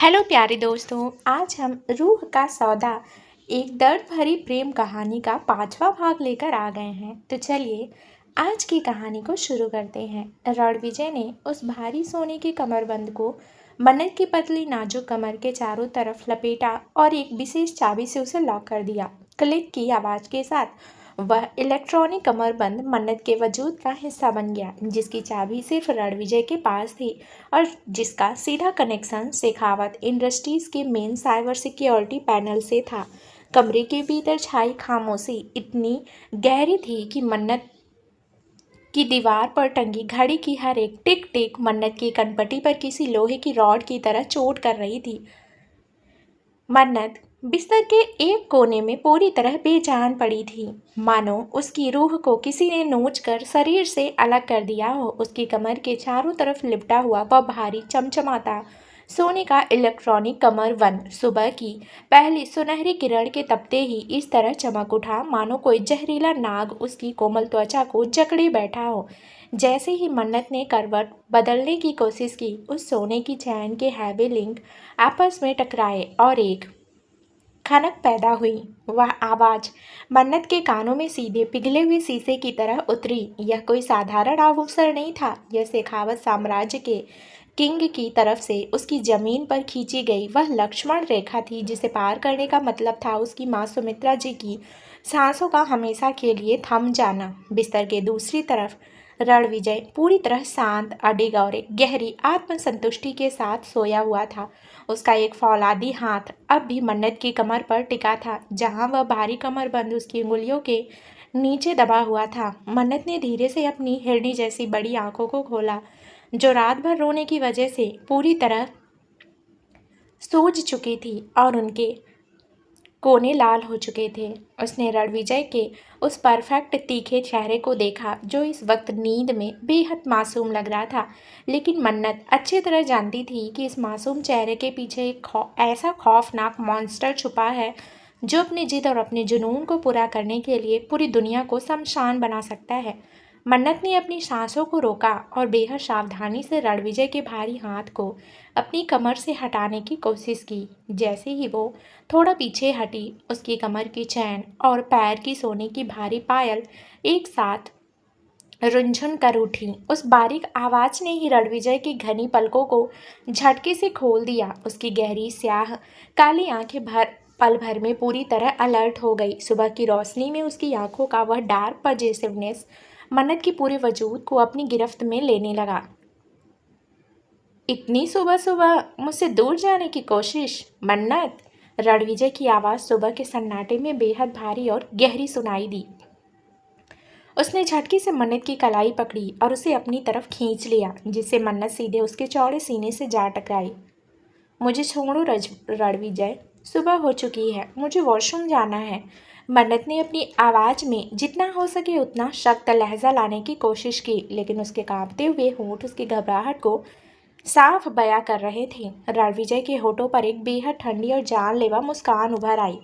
Hello प्यारे दोस्तों, आज हम रूह का सौदा एक दर्द भरी प्रेम कहानी का पांचवा भाग लेकर आ गए हैं। तो चलिए आज की कहानी को शुरू करते हैं। रणविजय ने उस भारी सोने के कमरबंद को मन्नत की पतली नाजुक कमर के चारों तरफ लपेटा और एक विशेष चाबी से उसे लॉक कर दिया। क्लिक की आवाज के साथ वह इलेक्ट्रॉनिक कमरबंद मन्नत के वजूद का हिस्सा बन गया, जिसकी चाबी सिर्फ रणविजय के पास थी और जिसका सीधा कनेक्शन शेखावत इंडस्ट्रीज के मेन साइबर सिक्योरिटी पैनल से था। कमरे के भीतर छाई खामोशी इतनी गहरी थी कि मन्नत की दीवार पर टंगी घड़ी की हर एक टिक टिक मन्नत की कनपटी पर किसी लोहे की रॉड की तरह चोट कर रही थी। मन्नत बिस्तर के एक कोने में पूरी तरह बेजान पड़ी थी, मानो उसकी रूह को किसी ने नोच कर शरीर से अलग कर दिया हो। उसकी कमर के चारों तरफ लिपटा हुआ वह भारी चमचमाता सोने का इलेक्ट्रॉनिक कमर बंद सुबह की पहली सुनहरी किरण के तपते ही इस तरह चमक उठा, मानो कोई जहरीला नाग उसकी कोमल त्वचा को जकड़े बैठा हो। जैसे ही मन्नत ने करवट बदलने की कोशिश की, उस सोने की चैन के हैवी लिंक आपस में टकराए और एक खनक पैदा हुई। वह आवाज मन्नत के कानों में सीधे पिघले हुए शीशे की तरह उतरी। यह कोई साधारण अवसर नहीं था, यह शेखावत साम्राज्य के किंग की तरफ से उसकी जमीन पर खींची गई वह लक्ष्मण रेखा थी, जिसे पार करने का मतलब था उसकी माँ सुमित्रा जी की सांसों का हमेशा के लिए थम जाना। बिस्तर के दूसरी तरफ रणविजय पूरी तरह शांत, अडिग और एक गहरी आत्मसंतुष्टि के साथ सोया हुआ था। उसका एक फौलादी हाथ अब भी मन्नत की कमर पर टिका था, जहां वह भारी कमरबंद उसकी उंगलियों के नीचे दबा हुआ था। मन्नत ने धीरे से अपनी हिरनी जैसी बड़ी आंखों को खोला, जो रात भर रोने की वजह से पूरी तरह सूज चुकी थी और उनके कोने लाल हो चुके थे। उसने रणविजय के उस परफेक्ट तीखे चेहरे को देखा, जो इस वक्त नींद में बेहद मासूम लग रहा था। लेकिन मन्नत अच्छी तरह जानती थी कि इस मासूम चेहरे के पीछे एक ऐसा खौफनाक मॉन्स्टर छुपा है, जो अपनी जिद और अपने जुनून को पूरा करने के लिए पूरी दुनिया को शमशान बना सकता है। मन्नत ने अपनी सांसों को रोका और बेहद सावधानी से रणविजय के भारी हाथ को अपनी कमर से हटाने की कोशिश की। जैसे ही वो थोड़ा पीछे हटी, उसकी कमर की चैन और पैर की सोने की भारी पायल एक साथ रुंझुन कर उठी। उस बारीक आवाज ने ही रणविजय की घनी पलकों को झटके से खोल दिया। उसकी गहरी स्याह काली आंखें पल भर में पूरी तरह अलर्ट हो गई। सुबह की रोशनी में उसकी आंखों का वह डार्क पजेसिवनेस मन्नत की पूरे वजूद को अपनी गिरफ्त में लेने लगा। इतनी सुबह सुबह मुझसे दूर जाने की कोशिश, मन्नत? रणविजय की आवाज़ सुबह के सन्नाटे में बेहद भारी और गहरी सुनाई दी। उसने झटके से मन्नत की कलाई पकड़ी और उसे अपनी तरफ खींच लिया, जिससे मन्नत सीधे उसके चौड़े सीने से जा टकराई। मुझे छोड़ो रणविजय, सुबह हो चुकी है, मुझे वॉशरूम जाना है। मन्नत ने अपनी आवाज़ में जितना हो सके उतना सख्त लहजा लाने की कोशिश की, लेकिन उसके कांपते हुए होंठ उसकी घबराहट को साफ बयां कर रहे थे। रणविजय के होठों पर एक बेहद ठंडी और जानलेवा मुस्कान उभर आई।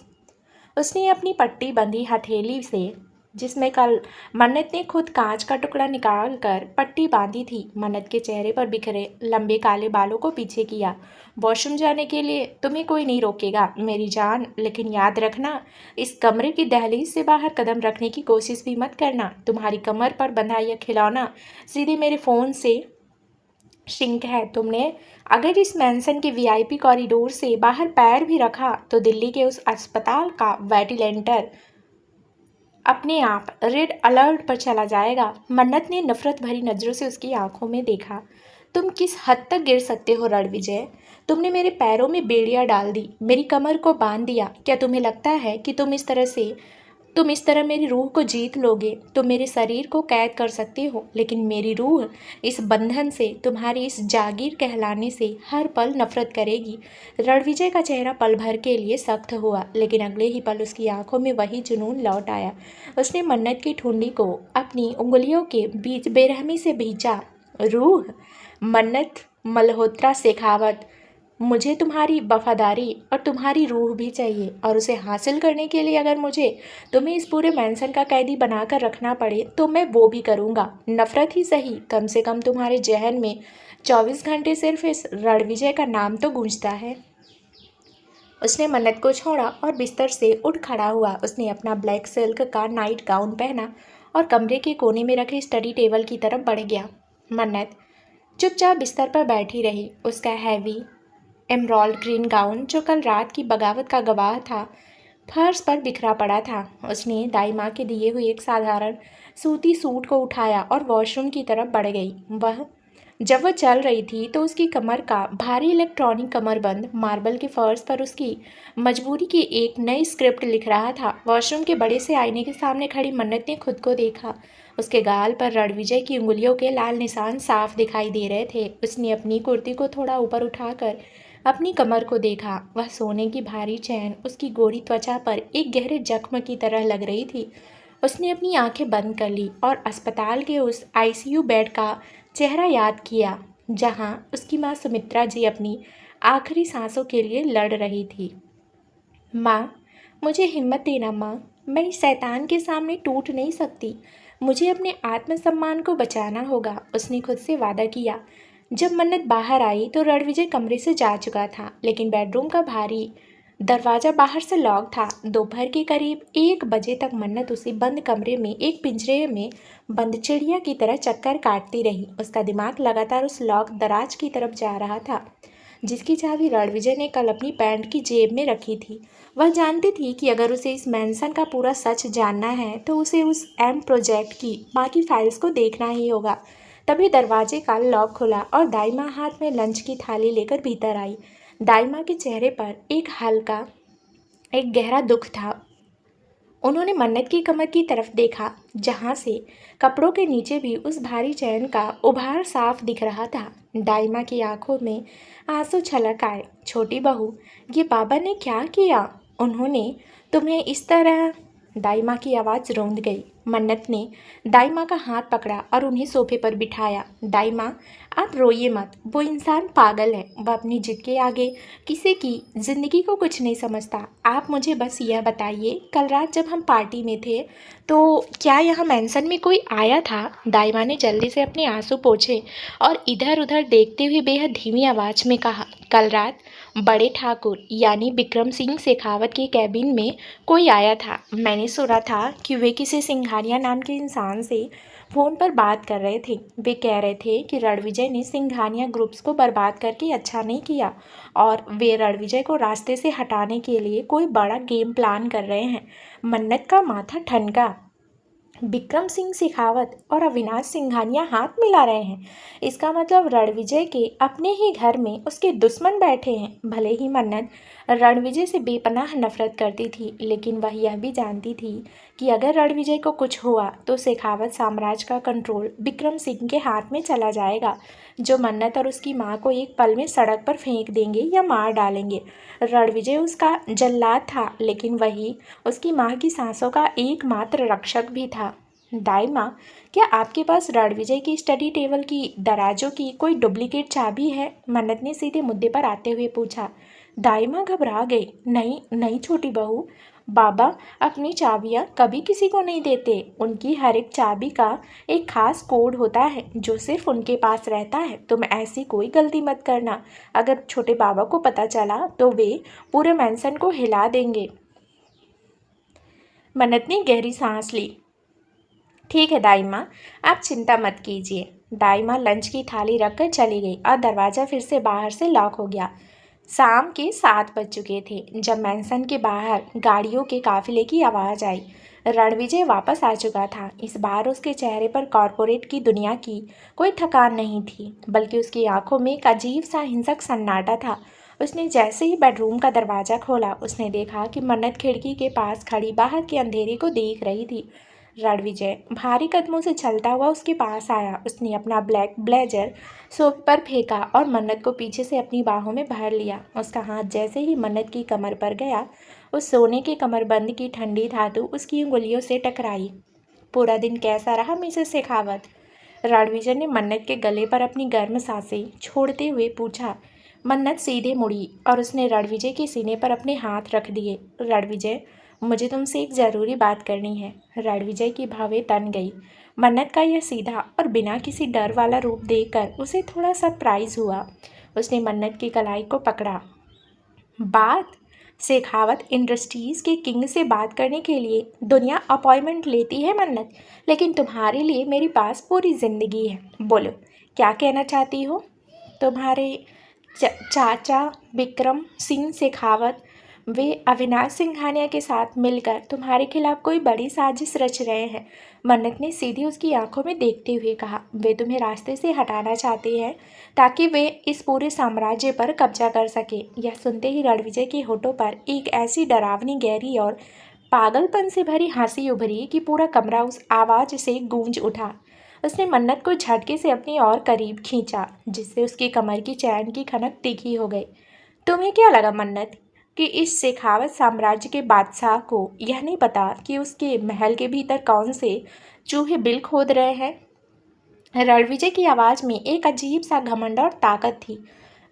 उसने अपनी पट्टी बंधी हथेली से, जिसमें कल मन्नत ने खुद कांच का टुकड़ा निकाल कर पट्टी बांधी थी, मन्नत के चेहरे पर बिखरे लंबे काले बालों को पीछे किया। वॉशरूम जाने के लिए तुम्हें कोई नहीं रोकेगा मेरी जान, लेकिन याद रखना, इस कमरे की दहलीज से बाहर कदम रखने की कोशिश भी मत करना। तुम्हारी कमर पर बंधा यह खिलौना सीधे मेरे फ़ोन से सिंक है। तुमने अगर इस मैंसन के वीआईपी कॉरिडोर से बाहर पैर भी रखा तो दिल्ली के उस अस्पताल का वेंटिलेटर अपने आप रेड अलर्ट पर चला जाएगा। मन्नत ने नफरत भरी नज़रों से उसकी आंखों में देखा। तुम किस हद तक गिर सकते हो रणविजय? तुमने मेरे पैरों में बेड़ियां डाल दी, मेरी कमर को बांध दिया। क्या तुम्हें लगता है कि तुम इस तरह मेरी रूह को जीत लोगे? तुम मेरे शरीर को कैद कर सकते हो, लेकिन मेरी रूह इस बंधन से, तुम्हारी इस जागीर कहलाने से हर पल नफरत करेगी। रणविजय का चेहरा पल भर के लिए सख्त हुआ, लेकिन अगले ही पल उसकी आंखों में वही जुनून लौट आया। उसने मन्नत की ठुंडी को अपनी उंगलियों के बीच बेरहमी से भींचा। रूह? मन्नत मल्होत्रा शेखावत, मुझे तुम्हारी वफादारी और तुम्हारी रूह भी चाहिए, और उसे हासिल करने के लिए अगर मुझे तुम्हें इस पूरे मैंसन का कैदी बनाकर रखना पड़े तो मैं वो भी करूँगा। नफरत ही सही, कम से कम तुम्हारे जहन में 24 घंटे सिर्फ इस रणविजय का नाम तो गूंजता है। उसने मन्नत को छोड़ा और बिस्तर से उठ खड़ा हुआ। उसने अपना ब्लैक सिल्क का नाइट गाउन पहना और कमरे के कोने में रखे स्टडी टेबल की तरफ बढ़ गया। मन्नत चुपचाप बिस्तर पर बैठी रही। उसका हैवी एमरॉल्ड ग्रीन गाउन, जो कल रात की बगावत का गवाह था, फर्श पर बिखरा पड़ा था। उसने दाई माँ के दिए हुए एक साधारण सूती सूट को उठाया और वॉशरूम की तरफ बढ़ गई। जब वह चल रही थी तो उसकी कमर का भारी इलेक्ट्रॉनिक कमरबंद मार्बल के फर्श पर उसकी मजबूरी की एक नई स्क्रिप्ट लिख रहा था। वॉशरूम के बड़े से आईने के सामने खड़ी मन्नत ने खुद को देखा। उसके गाल पर रणविजय की उंगलियों के लाल निशान साफ दिखाई दे रहे थे। उसने अपनी कुर्ती को थोड़ा ऊपर उठाकर अपनी कमर को देखा। वह सोने की भारी चैन उसकी गोरी त्वचा पर एक गहरे जख्म की तरह लग रही थी। उसने अपनी आंखें बंद कर ली और अस्पताल के उस आईसीयू बेड का चेहरा याद किया, जहां उसकी माँ सुमित्रा जी अपनी आखिरी सांसों के लिए लड़ रही थी। माँ, मुझे हिम्मत देना माँ, मैं इस शैतान के सामने टूट नहीं सकती। मुझे अपने आत्मसम्मान को बचाना होगा। उसने खुद से वादा किया। जब मन्नत बाहर आई तो रणविजय कमरे से जा चुका था, लेकिन बेडरूम का भारी दरवाज़ा बाहर से लॉक था। दोपहर के करीब 1 बजे तक मन्नत उसी बंद कमरे में एक पिंजरे में बंद चिड़िया की तरह चक्कर काटती रही। उसका दिमाग लगातार उस लॉक दराज की तरफ जा रहा था, जिसकी चाबी रणविजय ने कल अपनी पैंट की जेब में रखी थी। वह जानती थी कि अगर उसे इस मैंसन का पूरा सच जानना है तो उसे उस एम प्रोजेक्ट की बाकी फाइल्स को देखना ही होगा। तभी दरवाजे का लॉक खुला और दाई माँ हाथ में लंच की थाली लेकर भीतर आई। दाई माँ के चेहरे पर एक गहरा दुख था। उन्होंने मन्नत की कमर की तरफ देखा, जहाँ से कपड़ों के नीचे भी उस भारी चैन का उभार साफ दिख रहा था। दाई माँ की आंखों में आंसू छलक आए। छोटी बहू, ये बाबा ने क्या किया? उन्होंने तुम्हें इस तरह? दाई माँ की आवाज़ रौंद गई। मन्नत ने दाई माँ का हाथ पकड़ा और उन्हें सोफे पर बिठाया। दाई माँ, आप रोइए मत। वो इंसान पागल है। वह अपनी जिद के आगे किसी की ज़िंदगी को कुछ नहीं समझता। आप मुझे बस यह बताइए, कल रात जब हम पार्टी में थे तो क्या यहाँ मैंसन में कोई आया था? दाई माँ ने जल्दी से अपने आंसू पोंछे और इधर उधर देखते हुए बेहद धीमी आवाज़ में कहा, कल रात बड़े ठाकुर यानी विक्रम सिंह शेखावत के कैबिन में कोई आया था। मैंने सुना था कि वे किसी सिंघानिया नाम के इंसान से फ़ोन पर बात कर रहे थे। वे कह रहे थे कि रणविजय ने सिंघानिया ग्रुप्स को बर्बाद करके अच्छा नहीं किया और वे रणविजय को रास्ते से हटाने के लिए कोई बड़ा गेम प्लान कर रहे हैं। मन्नत का माथा ठनका। विक्रम सिंह शेखावत और अविनाश सिंघानिया हाथ मिला रहे हैं। इसका मतलब रणविजय के अपने ही घर में उसके दुश्मन बैठे हैं। भले ही मन्नत रणविजय से बेपनाह नफरत करती थी, लेकिन वह यह भी जानती थी कि अगर रणविजय को कुछ हुआ तो शेखावत साम्राज्य का कंट्रोल विक्रम सिंह के हाथ में चला जाएगा, जो मन्नत और उसकी माँ को एक पल में सड़क पर फेंक देंगे या मार डालेंगे। रणविजय उसका जल्लाद था, लेकिन वही उसकी माँ की सांसों का एकमात्र रक्षक भी था। दाई माँ, क्या आपके पास रणविजय की स्टडी टेबल की दराजों की कोई डुप्लीकेट चाबी है? मन्नत ने सीधे मुद्दे पर आते हुए पूछा। दाई माँ घबरा गई। नहीं नहीं छोटी बहू, बाबा अपनी चाबियाँ कभी किसी को नहीं देते। उनकी हर एक चाबी का एक खास कोड होता है जो सिर्फ उनके पास रहता है। तुम ऐसी कोई गलती मत करना। अगर छोटे बाबा को पता चला तो वे पूरे मैंसन को हिला देंगे। मन्नत ने गहरी सांस ली। ठीक है दाई माँ, आप चिंता मत कीजिए। दाई माँ लंच की थाली रखकर चली गई और दरवाज़ा फिर से बाहर से लॉक हो गया। शाम के 7 बज चुके थे जब मैंसन के बाहर गाड़ियों के काफिले की आवाज़ आई। रणविजय वापस आ चुका था। इस बार उसके चेहरे पर कॉरपोरेट की दुनिया की कोई थकान नहीं थी, बल्कि उसकी आंखों में एक अजीब सा हिंसक सन्नाटा था। उसने जैसे ही बेडरूम का दरवाज़ा खोला, उसने देखा कि मन्नत खिड़की के पास खड़ी बाहर के अंधेरे को देख रही थी। रणविजय भारी कदमों से चलता हुआ उसके पास आया। उसने अपना ब्लैक ब्लेजर सोफे पर फेंका और मन्नत को पीछे से अपनी बाहों में भर लिया। उसका हाथ जैसे ही मन्नत की कमर पर गया, उस सोने के कमरबंद की ठंडी धातु उसकी उंगलियों से टकराई। पूरा दिन कैसा रहा मिसेस शेखावत? रणविजय ने मन्नत के गले पर अपनी गर्म सांसें छोड़ते हुए पूछा। मन्नत सीधे मुड़ी और उसने रणविजय के सीने पर अपने हाथ रख दिए। रणविजय, मुझे तुमसे एक ज़रूरी बात करनी है। रणविजय की भावें तन गई। मन्नत का यह सीधा और बिना किसी डर वाला रूप देखकर उसे थोड़ा सरप्राइज हुआ। उसने मन्नत की कलाई को पकड़ा। बात? शेखावत इंडस्ट्रीज़ के किंग से बात करने के लिए दुनिया अपॉइंटमेंट लेती है मन्नत, लेकिन तुम्हारे लिए मेरे पास पूरी ज़िंदगी है। बोलो, क्या कहना चाहती हो? तुम्हारे चाचा विक्रम सिंह शेखावत, वे अविनाश सिंघानिया के साथ मिलकर तुम्हारे खिलाफ कोई बड़ी साजिश रच रहे हैं। मन्नत ने सीधी उसकी आंखों में देखते हुए कहा। वे तुम्हें रास्ते से हटाना चाहते हैं ताकि वे इस पूरे साम्राज्य पर कब्जा कर सके। यह सुनते ही रणविजय के होठों पर एक ऐसी डरावनी, गहरी और पागलपन से भरी हंसी उभरी कि पूरा कमरा उस आवाज़ से गूंज उठा। उसने मन्नत को झटके से अपनी और करीब खींचा, जिससे उसकी कमर की चैन की खनक तीखी हो गई। तुम्हें क्या लगा मन्नत कि इस शेखावत साम्राज्य के बादशाह को यह नहीं पता कि उसके महल के भीतर कौन से चूहे बिल खोद रहे हैं? रणविजय की आवाज़ में एक अजीब सा घमंड और ताकत थी।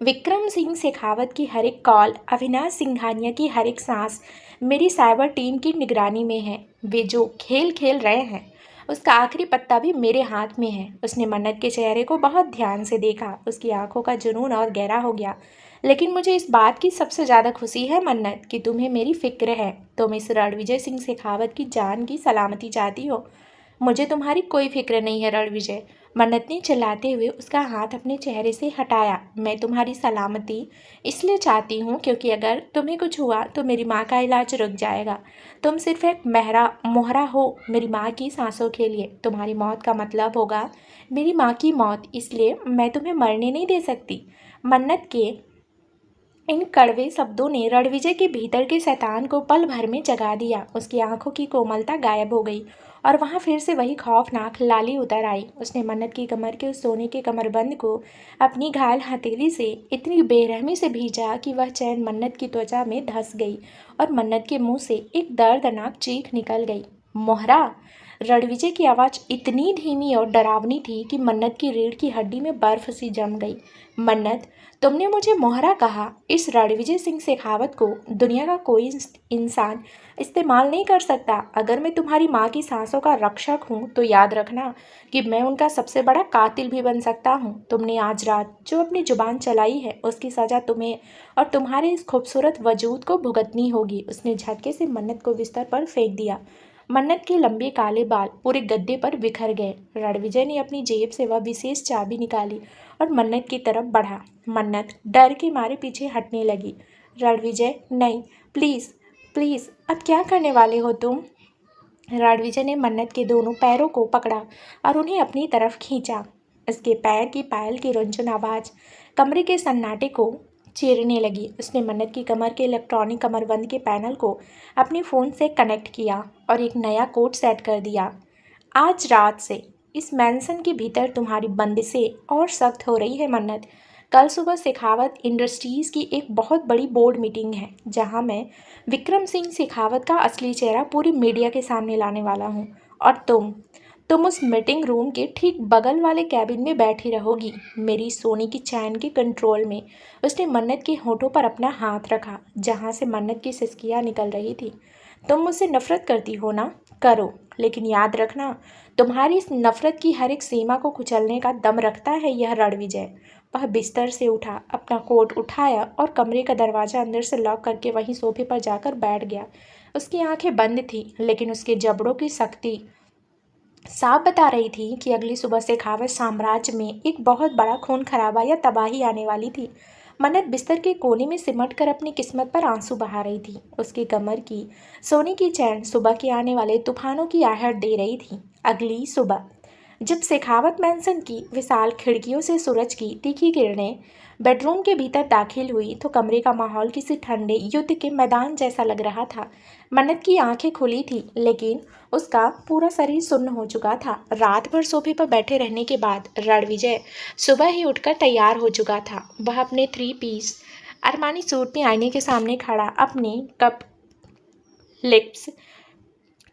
विक्रम सिंह शेखावत की हर एक कॉल, अविनाश सिंघानिया की हर एक सांस मेरी साइबर टीम की निगरानी में है। वे जो खेल खेल रहे हैं उसका आखिरी पत्ता भी मेरे हाथ में है। उसने मन्नत के चेहरे को बहुत ध्यान से देखा। उसकी आंखों का जुनून और गहरा हो गया। लेकिन मुझे इस बात की सबसे ज़्यादा खुशी है मन्नत कि तुम्हें मेरी फिक्र है। तुम इस रणविजय सिंह शेखावत की जान की सलामती चाहती हो। मुझे तुम्हारी कोई फिक्र नहीं है रणविजय, मन्नत ने चिल्लाते हुए उसका हाथ अपने चेहरे से हटाया। मैं तुम्हारी सलामती इसलिए चाहती हूँ क्योंकि अगर तुम्हें कुछ हुआ तो मेरी माँ का इलाज रुक जाएगा। तुम सिर्फ एक मोहरा हो मेरी माँ की सांसों के लिए। तुम्हारी मौत का मतलब होगा मेरी माँ की मौत, इसलिए मैं तुम्हें मरने नहीं दे सकती। मन्नत के इन कड़वे शब्दों ने रणविजय के भीतर के शैतान को पल भर में जगा दिया। उसकी आंखों की कोमलता गायब हो गई और वहाँ फिर से वही खौफनाक लाली उतर आई। उसने मन्नत की कमर के उस सोने के कमरबंद को अपनी घायल हथेली से इतनी बेरहमी से भींचा कि वह चैन मन्नत की त्वचा में धंस गई और मन्नत के मुंह से एक दर्दनाक चीख निकल गई। मोहरा! रणविजय की आवाज़ इतनी धीमी और डरावनी थी कि मन्नत की रीढ़ की हड्डी में बर्फ सी जम गई। मन्नत, तुमने मुझे मोहरा कहा। इस रणविजय सिंह शेखावत को दुनिया का कोई इंसान इस्तेमाल नहीं कर सकता। अगर मैं तुम्हारी माँ की सांसों का रक्षक हूँ तो याद रखना कि मैं उनका सबसे बड़ा कातिल भी बन सकता हूँ। तुमने आज रात जो अपनी जुबान चलाई है उसकी सज़ा तुम्हें और तुम्हारे इस खूबसूरत वजूद को भुगतनी होगी। उसने झटके से मन्नत को बिस्तर पर फेंक दिया। मन्नत के लंबे काले बाल पूरे गद्दे पर बिखर गए। रणविजय ने अपनी जेब से वह विशेष चाबी निकाली और मन्नत की तरफ बढ़ा। मन्नत डर के मारे पीछे हटने लगी। रणविजय, नहीं, प्लीज़ प्लीज़, अब क्या करने वाले हो तुम? रणविजय ने मन्नत के दोनों पैरों को पकड़ा और उन्हें अपनी तरफ खींचा। उसके पैर की पायल की रुंझुन आवाज़ कमरे के सन्नाटे को चीरने लगी। उसने मन्नत की कमर के इलेक्ट्रॉनिक कमरबंद के पैनल को अपने फ़ोन से कनेक्ट किया और एक नया कोड सेट कर दिया। आज रात से इस मैंसन के भीतर तुम्हारी बंदिशें और सख्त हो रही है मन्नत। कल सुबह शेखावत इंडस्ट्रीज़ की एक बहुत बड़ी बोर्ड मीटिंग है जहां मैं विक्रम सिंह शेखावत का असली चेहरा पूरी मीडिया के सामने लाने वाला हूं और तुम उस मीटिंग रूम के ठीक बगल वाले कैबिन में बैठी रहोगी, मेरी सोने की चैन के कंट्रोल में। उसने मन्नत के होठों पर अपना हाथ रखा जहाँ से मन्नत की सिसकियाँ निकल रही थी। तुम मुझसे नफरत करती हो ना? करो, लेकिन याद रखना तुम्हारी इस नफरत की हर एक सीमा को कुचलने का दम रखता है यह रणविजय। वह बिस्तर से उठा, अपना कोट उठाया और कमरे का दरवाज़ा अंदर से लॉक करके वहीं सोफे पर जाकर बैठ गया। उसकी आंखें बंद थीं, लेकिन उसके जबड़ों की सख्ती साफ बता रही थी कि अगली सुबह शेखावत साम्राज्य में एक बहुत बड़ा खून खराबा या तबाही आने वाली थी। मन्नत बिस्तर के कोने में सिमट कर अपनी किस्मत पर आंसू बहा रही थी। उसकी कमर की सोने की चैन सुबह के आने वाले तूफानों की आहट दे रही थी। अगली सुबह जब शेखावत मैंसन की विशाल खिड़कियों से सूरज की तीखी किरणें बेडरूम के भीतर दाखिल हुई तो कमरे का माहौल किसी ठंडे युद्ध के मैदान जैसा लग रहा था। मन्नत की आंखें खुली थी, लेकिन उसका पूरा शरीर सुन्न हो चुका था। रात भर सोफे पर बैठे रहने के बाद रणविजय सुबह ही उठकर तैयार हो चुका था। वह अपने 3 पीस अरमानी सूट में आईने के सामने खड़ा अपने कप लिप्स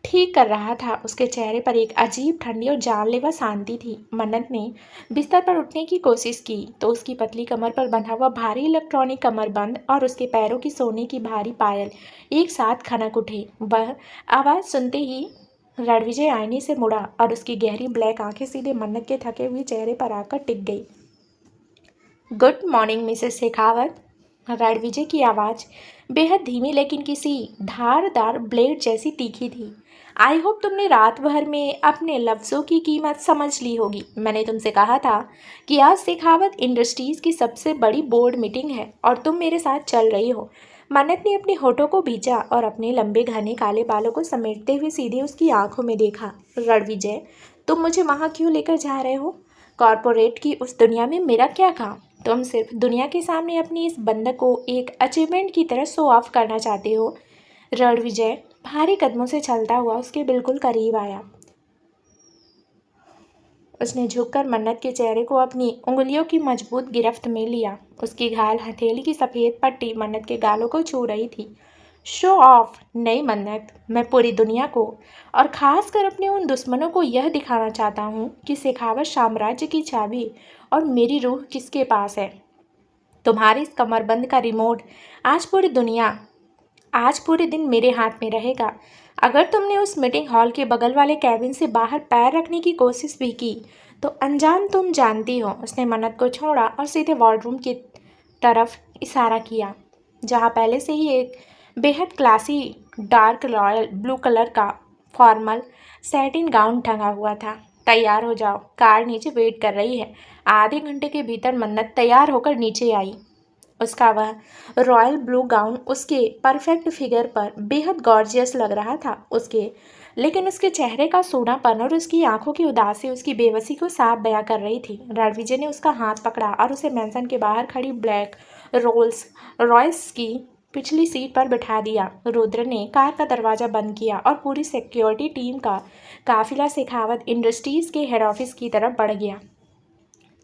ठीक कर रहा था। उसके चेहरे पर एक अजीब ठंडी और जानलेवा शांति थी। मन्नत ने बिस्तर पर उठने की कोशिश की तो उसकी पतली कमर पर बंधा हुआ भारी इलेक्ट्रॉनिक कमरबंद और उसके पैरों की सोने की भारी पायल एक साथ खनक उठे। वह आवाज़ सुनते ही रणविजय आईने से मुड़ा और उसकी गहरी ब्लैक आंखें सीधे मन्नत के थके हुए चेहरे पर आकर टिक गई। Good morning Mrs Shekhawat. Ranvijay की आवाज़ बेहद धीमी लेकिन किसी धारदार ब्लेड जैसी तीखी थी। आई होप तुमने रात भर में अपने लफ्ज़ों की कीमत समझ ली होगी। मैंने तुमसे कहा था कि आज शेखावत इंडस्ट्रीज़ की सबसे बड़ी बोर्ड मीटिंग है और तुम मेरे साथ चल रही हो। मन्नत ने अपने होठों को भींचा और अपने लंबे घने काले बालों को समेटते हुए सीधे उसकी आंखों में देखा। रणविजय, तुम मुझे वहाँ क्यों लेकर जा रहे हो? कॉरपोरेट की उस दुनिया में मेरा क्या काम? तुम सिर्फ दुनिया के सामने अपनी इस बंदक को एक अचीवमेंट की तरह शो ऑफ करना चाहते हो। रणविजय भारी कदमों से चलता हुआ उसके बिल्कुल करीब आया। उसने झुककर मन्नत के चेहरे को अपनी उंगलियों की मजबूत गिरफ्त में लिया। उसकी घायल हथेली की सफ़ेद पट्टी मन्नत के गालों को छू रही थी। शो ऑफ नहीं मन्नत, मैं पूरी दुनिया को और ख़ासकर अपने उन दुश्मनों को यह दिखाना चाहता हूँ कि शेखावत साम्राज्य की चाबी और मेरी रूह किसके पास है। तुम्हारे इस कमरबंद का रिमोट आज पूरे दिन मेरे हाथ में रहेगा। अगर तुमने उस मीटिंग हॉल के बगल वाले कैबिन से बाहर पैर रखने की कोशिश भी की तो अंजाम तुम जानती हो। उसने मन्नत को छोड़ा और सीधे वॉर्डरूम की तरफ इशारा किया, जहाँ पहले से ही एक बेहद classy dark royal blue colour का फॉर्मल सैटिन गाउन टंगा हुआ था। तैयार हो जाओ, कार नीचे वेट कर रही है। आधे घंटे के भीतर मन्नत तैयार होकर नीचे आई। उसका वह रॉयल ब्लू गाउन उसके परफेक्ट फिगर पर बेहद गॉर्जियस लग रहा था। लेकिन उसके चेहरे का सूनापन और उसकी आंखों की उदासी उसकी बेबसी को साफ बयां कर रही थी। रणविजय ने उसका हाथ पकड़ा और उसे मैंसन के बाहर खड़ी ब्लैक रोल्स रॉयस की पिछली सीट पर बिठा दिया। रुद्र ने कार का दरवाज़ा बंद किया और पूरी सिक्योरिटी टीम का काफिला शेखावत इंडस्ट्रीज़ के हेड ऑफिस की तरफ बढ़ गया।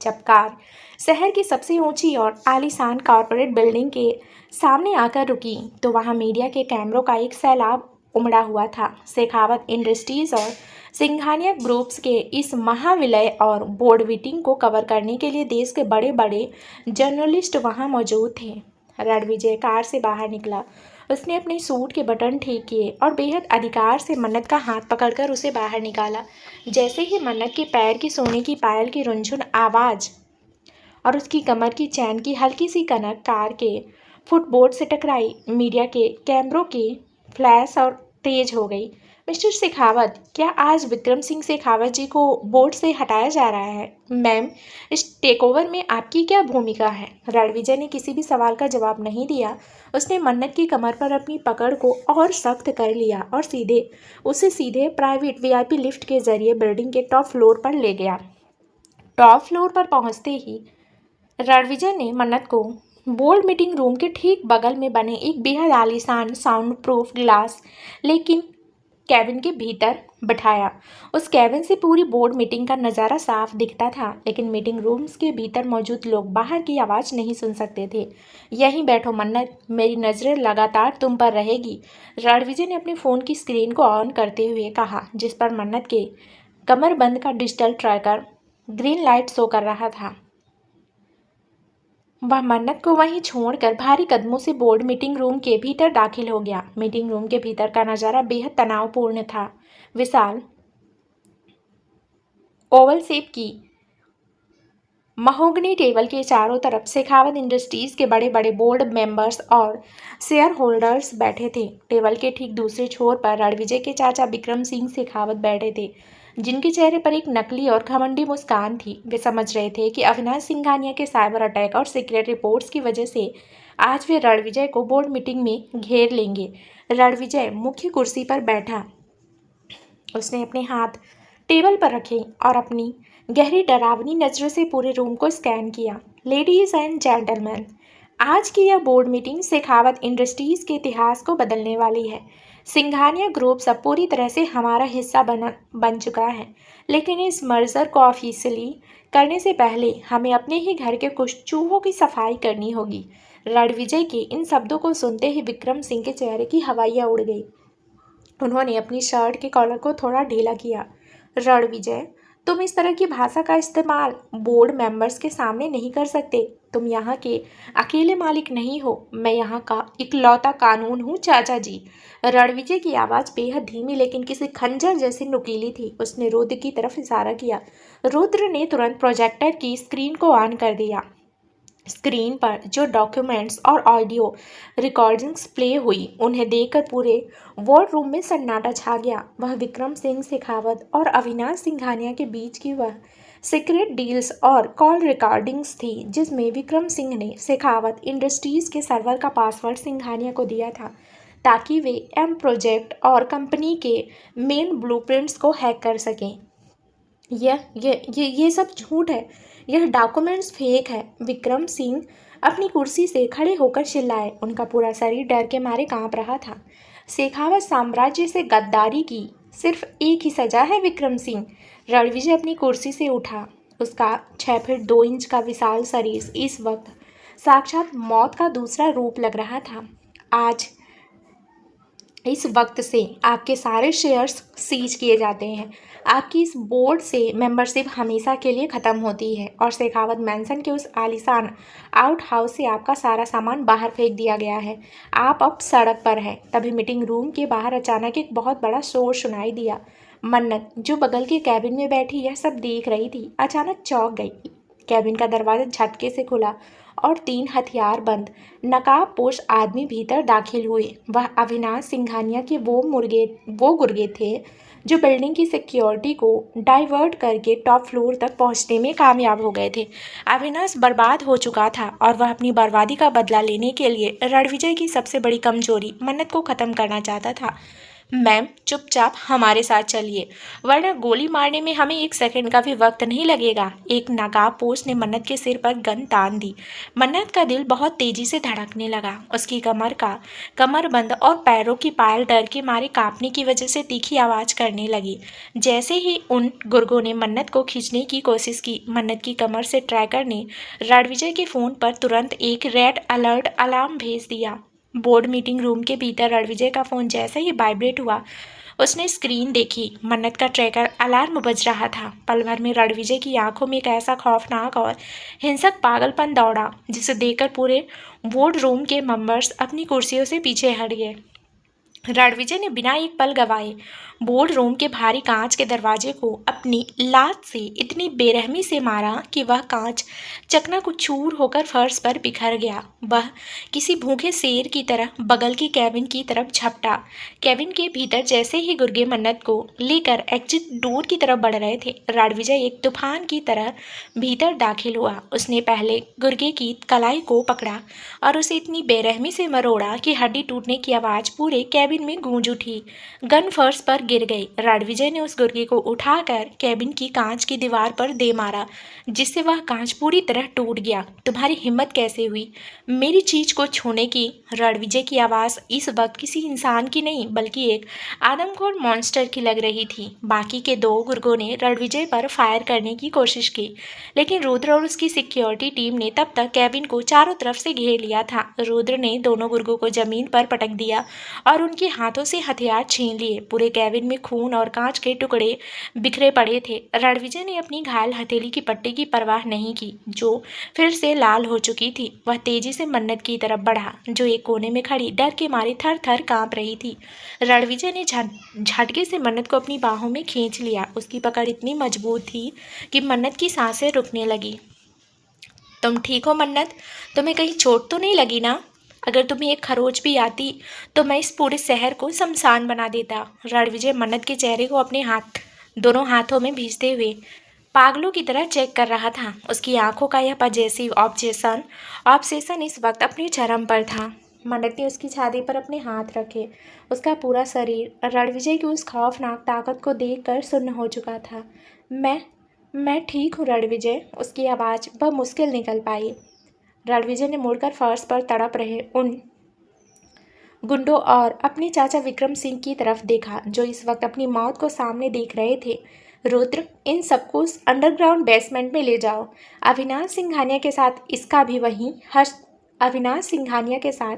जब कार शहर की सबसे ऊंची और आलीशान कॉरपोरेट बिल्डिंग के सामने आकर रुकी तो वहां मीडिया के कैमरों का एक सैलाब उमड़ा हुआ था। शेखावत इंडस्ट्रीज और सिंघानिया ग्रुप्स के इस महाविलय और बोर्ड मीटिंग को कवर करने के लिए देश के बड़े बड़े जर्नलिस्ट वहां मौजूद थे। रणविजय कार से बाहर निकला। उसने अपने सूट के बटन ठीक किए और बेहद अधिकार से मन्नत का हाथ पकड़कर उसे बाहर निकाला। जैसे ही मन्नत के पैर की सोने की पायल की रुनझुन आवाज़ और उसकी कमर की चैन की हल्की सी कनक कार के फुटबोर्ड से टकराई, मीडिया के कैमरों की फ्लैश और तेज हो गई। मिस्टर शेखावत, क्या आज विक्रम सिंह शेखावत जी को बोर्ड से हटाया जा रहा है? मैम, इस टेकओवर में आपकी क्या भूमिका है? रणविजय ने किसी भी सवाल का जवाब नहीं दिया। उसने मन्नत की कमर पर अपनी पकड़ को और सख्त कर लिया और उसे सीधे प्राइवेट वीआईपी लिफ्ट के जरिए बिल्डिंग के टॉप फ्लोर पर ले गया। टॉप फ्लोर पर पहुंचते ही रणविजय ने मन्नत को बोर्ड मीटिंग रूम के ठीक बगल में बने एक बेहद आलीशान साउंड प्रूफ ग्लास लेकिन कैबिन के भीतर बिठाया। उस कैबिन से पूरी बोर्ड मीटिंग का नज़ारा साफ दिखता था, लेकिन मीटिंग रूम्स के भीतर मौजूद लोग बाहर की आवाज़ नहीं सुन सकते थे। यहीं बैठो मन्नत, मेरी नज़रें लगातार तुम पर रहेगी। रणविजय ने अपने फ़ोन की स्क्रीन को ऑन करते हुए कहा, जिस पर मन्नत के कमरबंद का digital tracker green light show कर रहा था। वह मन्नत को वहीं छोड़कर भारी कदमों से बोर्ड मीटिंग रूम के भीतर दाखिल हो गया। मीटिंग रूम के भीतर का नज़ारा बेहद तनावपूर्ण था। विशाल ओवल शेप की महोगनी टेबल के चारों तरफ शेखावत इंडस्ट्रीज के बड़े बड़े बोर्ड मेंबर्स और शेयर होल्डर्स बैठे थे। टेबल के ठीक दूसरे छोर पर रणविजय के चाचा विक्रम सिंह शेखावत बैठे थे, जिनके चेहरे पर एक नकली और घमंडी मुस्कान थी। वे समझ रहे थे कि अविनाश सिंघानिया के साइबर अटैक और सीक्रेट रिपोर्ट्स की वजह से आज वे रणविजय को बोर्ड मीटिंग में घेर लेंगे। रणविजय मुख्य कुर्सी पर बैठा। उसने अपने हाथ टेबल पर रखे और अपनी गहरी डरावनी नज़रों से पूरे रूम को स्कैन किया। लेडीज एंड जेंटलमैन, आज की यह बोर्ड मीटिंग शेखावत इंडस्ट्रीज़ के इतिहास को बदलने वाली है। सिंघानिया ग्रुप अब पूरी तरह से हमारा हिस्सा बन चुका है, लेकिन इस मर्जर को ऑफिशियली करने से पहले हमें अपने ही घर के कुछ चूहों की सफाई करनी होगी। रणविजय के इन शब्दों को सुनते ही विक्रम सिंह के चेहरे की हवाइयाँ उड़ गई। उन्होंने अपनी शर्ट के कॉलर को थोड़ा ढीला किया। रणविजय, तुम इस तरह की भाषा का इस्तेमाल बोर्ड मेंबर्स के सामने नहीं कर सकते। तुम यहाँ के अकेले मालिक नहीं हो, मैं यहाँ का इकलौता कानून हूँ चाचा जी। रणविजय की आवाज़ बेहद धीमी लेकिन किसी खंजर जैसी नुकीली थी। उसने रुद्र की तरफ इशारा किया। रुद्र ने तुरंत प्रोजेक्टर की स्क्रीन को ऑन कर दिया। स्क्रीन पर जो डॉक्यूमेंट्स और ऑडियो रिकॉर्डिंग्स प्ले हुई उन्हें देखकर पूरे वॉर रूम में सन्नाटा छा गया। वह विक्रम सिंह शेखावत और अविनाश सिंघानिया के बीच की वह सीक्रेट डील्स और कॉल रिकॉर्डिंग्स थी जिसमें विक्रम सिंह ने शेखावत इंडस्ट्रीज के सर्वर का पासवर्ड सिंघानिया को दिया था ताकि वे एम प्रोजेक्ट और कंपनी के मेन ब्लूप्रिंट्स को हैक कर सकें। ये सब झूठ है। यह डॉक्यूमेंट्स फेक है। विक्रम सिंह अपनी कुर्सी से खड़े होकर चिल्लाए। उनका पूरा शरीर डर के मारे कांप रहा था। शेखावत साम्राज्य से गद्दारी की सिर्फ एक ही सजा है विक्रम सिंह। रणविजय अपनी कुर्सी से उठा। उसका 6 फीट 2 इंच का विशाल शरीर इस वक्त साक्षात मौत का दूसरा रूप लग रहा था। आज इस वक्त से आपके सारे शेयर्स सीज किए जाते हैं। आपकी इस बोर्ड से मेंबरशिप हमेशा के लिए ख़त्म होती है और शेखावत मैंसन के उस आलीशान आउट हाउस से आपका सारा सामान बाहर फेंक दिया गया है। आप अब सड़क पर हैं। तभी मीटिंग रूम के बाहर अचानक एक बहुत बड़ा शोर सुनाई दिया। मन्नत, जो बगल के कैबिन में बैठी यह सब देख रही थी, अचानक चौंक गई। कैबिन का दरवाज़ा झटके से खुला और 3 हथियार बंद नकाबपोश आदमी भीतर दाखिल हुए। वह अविनाश सिंघानिया के वो गुर्गे थे जो बिल्डिंग की सिक्योरिटी को डाइवर्ट करके टॉप फ्लोर तक पहुंचने में कामयाब हो गए थे। अविनाश बर्बाद हो चुका था और वह अपनी बर्बादी का बदला लेने के लिए रणविजय की सबसे बड़ी कमजोरी मन्नत को ख़त्म करना चाहता था। मैम, चुपचाप हमारे साथ चलिए, वरना गोली मारने में हमें 1 सेकंड का भी वक्त नहीं लगेगा। एक नकाबपोश ने मन्नत के सिर पर गन तान दी। मन्नत का दिल बहुत तेजी से धड़कने लगा। उसकी कमरबंद और पैरों की पायल डर के मारे कांपने की वजह से तीखी आवाज़ करने लगी। जैसे ही उन गुर्गों ने मन्नत को खींचने की कोशिश की, मन्नत की कमर से ट्रैकर ने रणविजय के फ़ोन पर तुरंत एक रेड अलर्ट अलार्म भेज दिया। बोर्ड मीटिंग रूम के भीतर रणविजय का फ़ोन जैसे ही वाइब्रेट हुआ, उसने स्क्रीन देखी। मन्नत का ट्रैकर अलार्म बज रहा था। पल भर में रणविजय की आंखों में एक ऐसा खौफनाक और हिंसक पागलपन दौड़ा जिसे देखकर पूरे बोर्ड रूम के मेंबर्स अपनी कुर्सियों से पीछे हट गए। रणविजय ने बिना एक पल गवाए बोर्ड रूम के भारी कांच के दरवाजे को अपनी लात से इतनी बेरहमी से मारा कि वह कांच चकनाचूर होकर फर्श पर बिखर गया। वह किसी भूखे शेर की तरह बगल की कैबिन की तरफ झपटा। कैबिन के भीतर जैसे ही गुर्गे मन्नत को लेकर एग्जिट डोर की तरफ बढ़ रहे थे, रणविजय एक तूफान की तरह भीतर दाखिल हुआ। उसने पहले गुर्गे की कलाई को पकड़ा और उसे इतनी बेरहमी से मरोड़ा कि हड्डी टूटने की आवाज़ पूरे कैबिन में गूंज उठी। गन फर्श पर गिर गई। रणविजय ने उस गुर्गे को उठाकर कैबिन की कांच की दीवार पर दे मारा, जिससे वह कांच पूरी तरह टूट गया। तुम्हारी हिम्मत कैसे हुई मेरी चीज को छूने की? रणविजय की आवाज़ इस वक्त किसी इंसान की नहीं बल्कि एक आदमखोर मॉन्स्टर की लग रही थी। बाकी के 2 गुर्गों ने रणविजय पर फायर करने की कोशिश की, लेकिन रुद्र और उसकी सिक्योरिटी टीम ने तब तक कैबिन को चारों तरफ से घेर लिया था। रुद्र ने दोनों गुर्गों को जमीन पर पटक दिया और उनके हाथों से हथियार छीन लिए। पूरे कैबिन में खून और कांच के टुकड़े बिखरे पड़े थे। रणविजय ने अपनी घायल हथेली की पट्टी की परवाह नहीं की, जो फिर से लाल हो चुकी थी। वह तेजी से मन्नत की तरफ बढ़ा, जो एक कोने में खड़ी डर के मारे थर थर कांप रही थी। रणविजय ने झटके से मन्नत को अपनी बाहों में खींच लिया। उसकी पकड़ इतनी मजबूत थी कि मन्नत की सांसें रुकने लगी। तुम ठीक हो मन्नत? तुम्हें कहीं चोट तो नहीं लगी ना? अगर तुम्हें एक खरोच भी आती तो मैं इस पूरे शहर को शमशान बना देता। रणविजय मन्नत के चेहरे को अपने दोनों हाथों में भींचते हुए पागलों की तरह चेक कर रहा था। उसकी आंखों का यह पजेसिव ऑब्सेशन इस वक्त अपने चरम पर था। मन्नत ने उसकी छाती पर अपने हाथ रखे। उसका पूरा शरीर रणविजय की उस खौफनाक ताकत को देखकर सुन्न हो चुका था। मैं ठीक हूँ रणविजय, उसकी आवाज़ मुश्किल निकल पाई। रणविजय ने मुड़कर फर्श पर तड़प रहे उन गुंडों और अपने चाचा विक्रम सिंह की तरफ देखा, जो इस वक्त अपनी मौत को सामने देख रहे थे। रुद्र, इन सबको उस अंडरग्राउंड बेसमेंट में ले जाओ। अविनाश सिंघानिया के साथ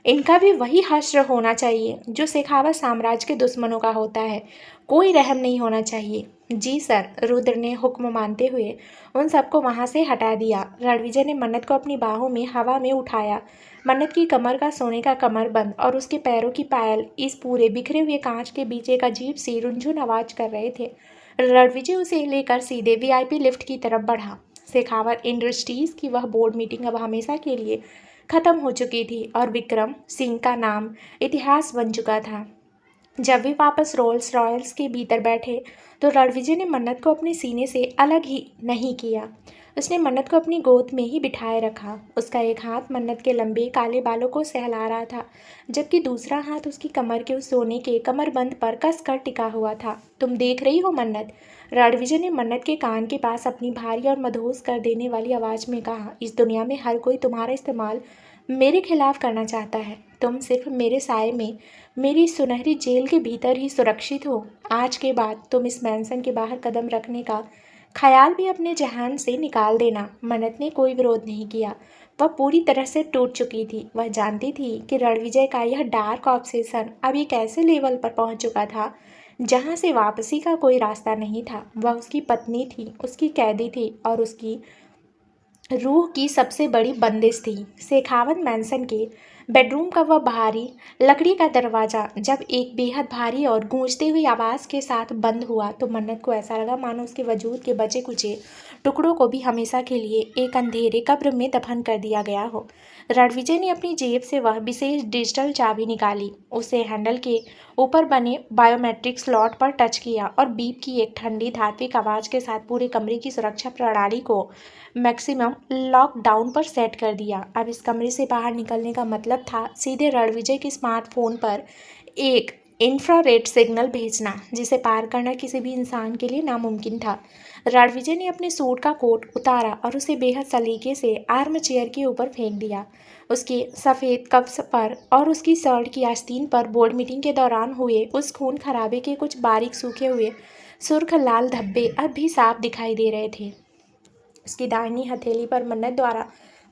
इनका भी वही हश्र होना चाहिए जो शेखावत साम्राज्य के दुश्मनों का होता है। कोई रहम नहीं होना चाहिए। जी सर, रुद्र ने हुक्म मानते हुए उन सबको वहां से हटा दिया। रणविजय ने मन्नत को अपनी बाहों में हवा में उठाया। मन्नत की कमर का सोने का कमरबंद और उसके पैरों की पायल इस पूरे बिखरे हुए कांच के बीच एक अजीब सी रुनझुन आवाज कर रहे थे। रणविजय उसे लेकर सीधे वीआईपी लिफ्ट की तरफ बढ़ा। शेखावत इंडस्ट्रीज की वह बोर्ड मीटिंग अब हमेशा के लिए खत्म हो चुकी थी और विक्रम सिंह का नाम इतिहास बन चुका था। जब वे वापस रोल्स रॉयल्स के भीतर बैठे तो रणविजय ने मन्नत को अपने सीने से अलग ही नहीं किया। उसने मन्नत को अपनी गोद में ही बिठाए रखा। उसका एक हाथ मन्नत के लंबे काले बालों को सहला रहा था, जबकि दूसरा हाथ उसकी कमर के उस सोने के कमरबंद पर कस कर टिका हुआ था। तुम देख रही हो मन्नत? रणविजय ने मन्नत के कान के पास अपनी भारी और मदहोश कर देने वाली आवाज़ में कहा। इस दुनिया में हर कोई तुम्हारा इस्तेमाल मेरे खिलाफ करना चाहता है। तुम सिर्फ मेरे साए में, मेरी सुनहरी जेल के भीतर ही सुरक्षित हो। आज के बाद तुम इस मैंसन के बाहर कदम रखने का ख्याल भी अपने जहन से निकाल देना। मन्नत ने कोई विरोध नहीं किया। वह पूरी तरह से टूट चुकी थी। वह जानती थी कि रणविजय का यह डार्क ऑब्सेशन अब एक ऐसे लेवल पर पहुंच चुका था जहां से वापसी का कोई रास्ता नहीं था। वह उसकी पत्नी थी, उसकी कैदी थी और उसकी रूह की सबसे बड़ी बंदिश थी। शेखावत मैंसन के बेडरूम का वह भारी लकड़ी का दरवाज़ा जब एक बेहद भारी और गूंजती हुई आवाज़ के साथ बंद हुआ तो मन्नत को ऐसा लगा मानो उसके वजूद के बचे कुचे टुकड़ों को भी हमेशा के लिए एक अंधेरे कब्र में दफन कर दिया गया हो। रणविजय ने अपनी जेब से वह विशेष डिजिटल चाबी निकाली, उसे हैंडल के ऊपर बने बायोमेट्रिक स्लॉट पर टच किया और बीप की एक ठंडी धात्विक आवाज़ के साथ पूरे कमरे की सुरक्षा प्रणाली को मैक्सिमम लॉकडाउन पर सेट कर दिया। अब इस कमरे से बाहर निकलने का मतलब था सीधे रणविजय के स्मार्टफोन पर एक इंफ्रारेड सिग्नल भेजना, जिसे पार करना किसी भी इंसान के लिए नामुमकिन था। रणविजय ने अपने सूट का कोट उतारा और उसे बेहद सलीके से आर्म चेयर के ऊपर फेंक दिया। उसके सफ़ेद कफ्स पर और उसकी शर्ट की आस्तीन पर बोर्ड मीटिंग के दौरान हुए उस खून खराबे के कुछ बारीक सूखे हुए सुर्ख लाल धब्बे अब भी साफ दिखाई दे रहे थे। उसकी दाहिनी हथेली पर मन्नत द्वारा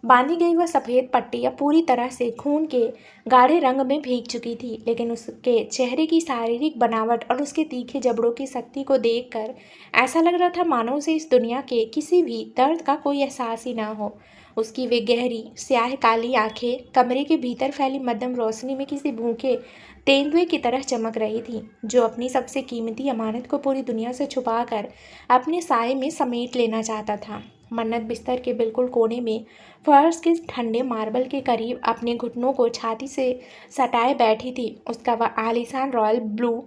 बांधी गई वह सफ़ेद पट्टी अब पूरी तरह से खून के गाढ़े रंग में भीग चुकी थी, लेकिन उसके चेहरे की शारीरिक बनावट और उसके तीखे जबड़ों की शक्ति को देखकर ऐसा लग रहा था मानो उसे इस दुनिया के किसी भी दर्द का कोई एहसास ही ना हो। उसकी वे गहरी स्याह काली आंखें कमरे के भीतर फैली मध्यम रोशनी में किसी भूखे तेंदुए की तरह चमक रही थी, जो अपनी सबसे कीमती अमानत को पूरी दुनिया से छुपाकर अपने साए में समेट लेना चाहता था। मन्नत बिस्तर के बिल्कुल कोने में फर्श के ठंडे मार्बल के करीब अपने घुटनों को छाती से सटाए बैठी थी। उसका वह आलीशान रॉयल ब्लू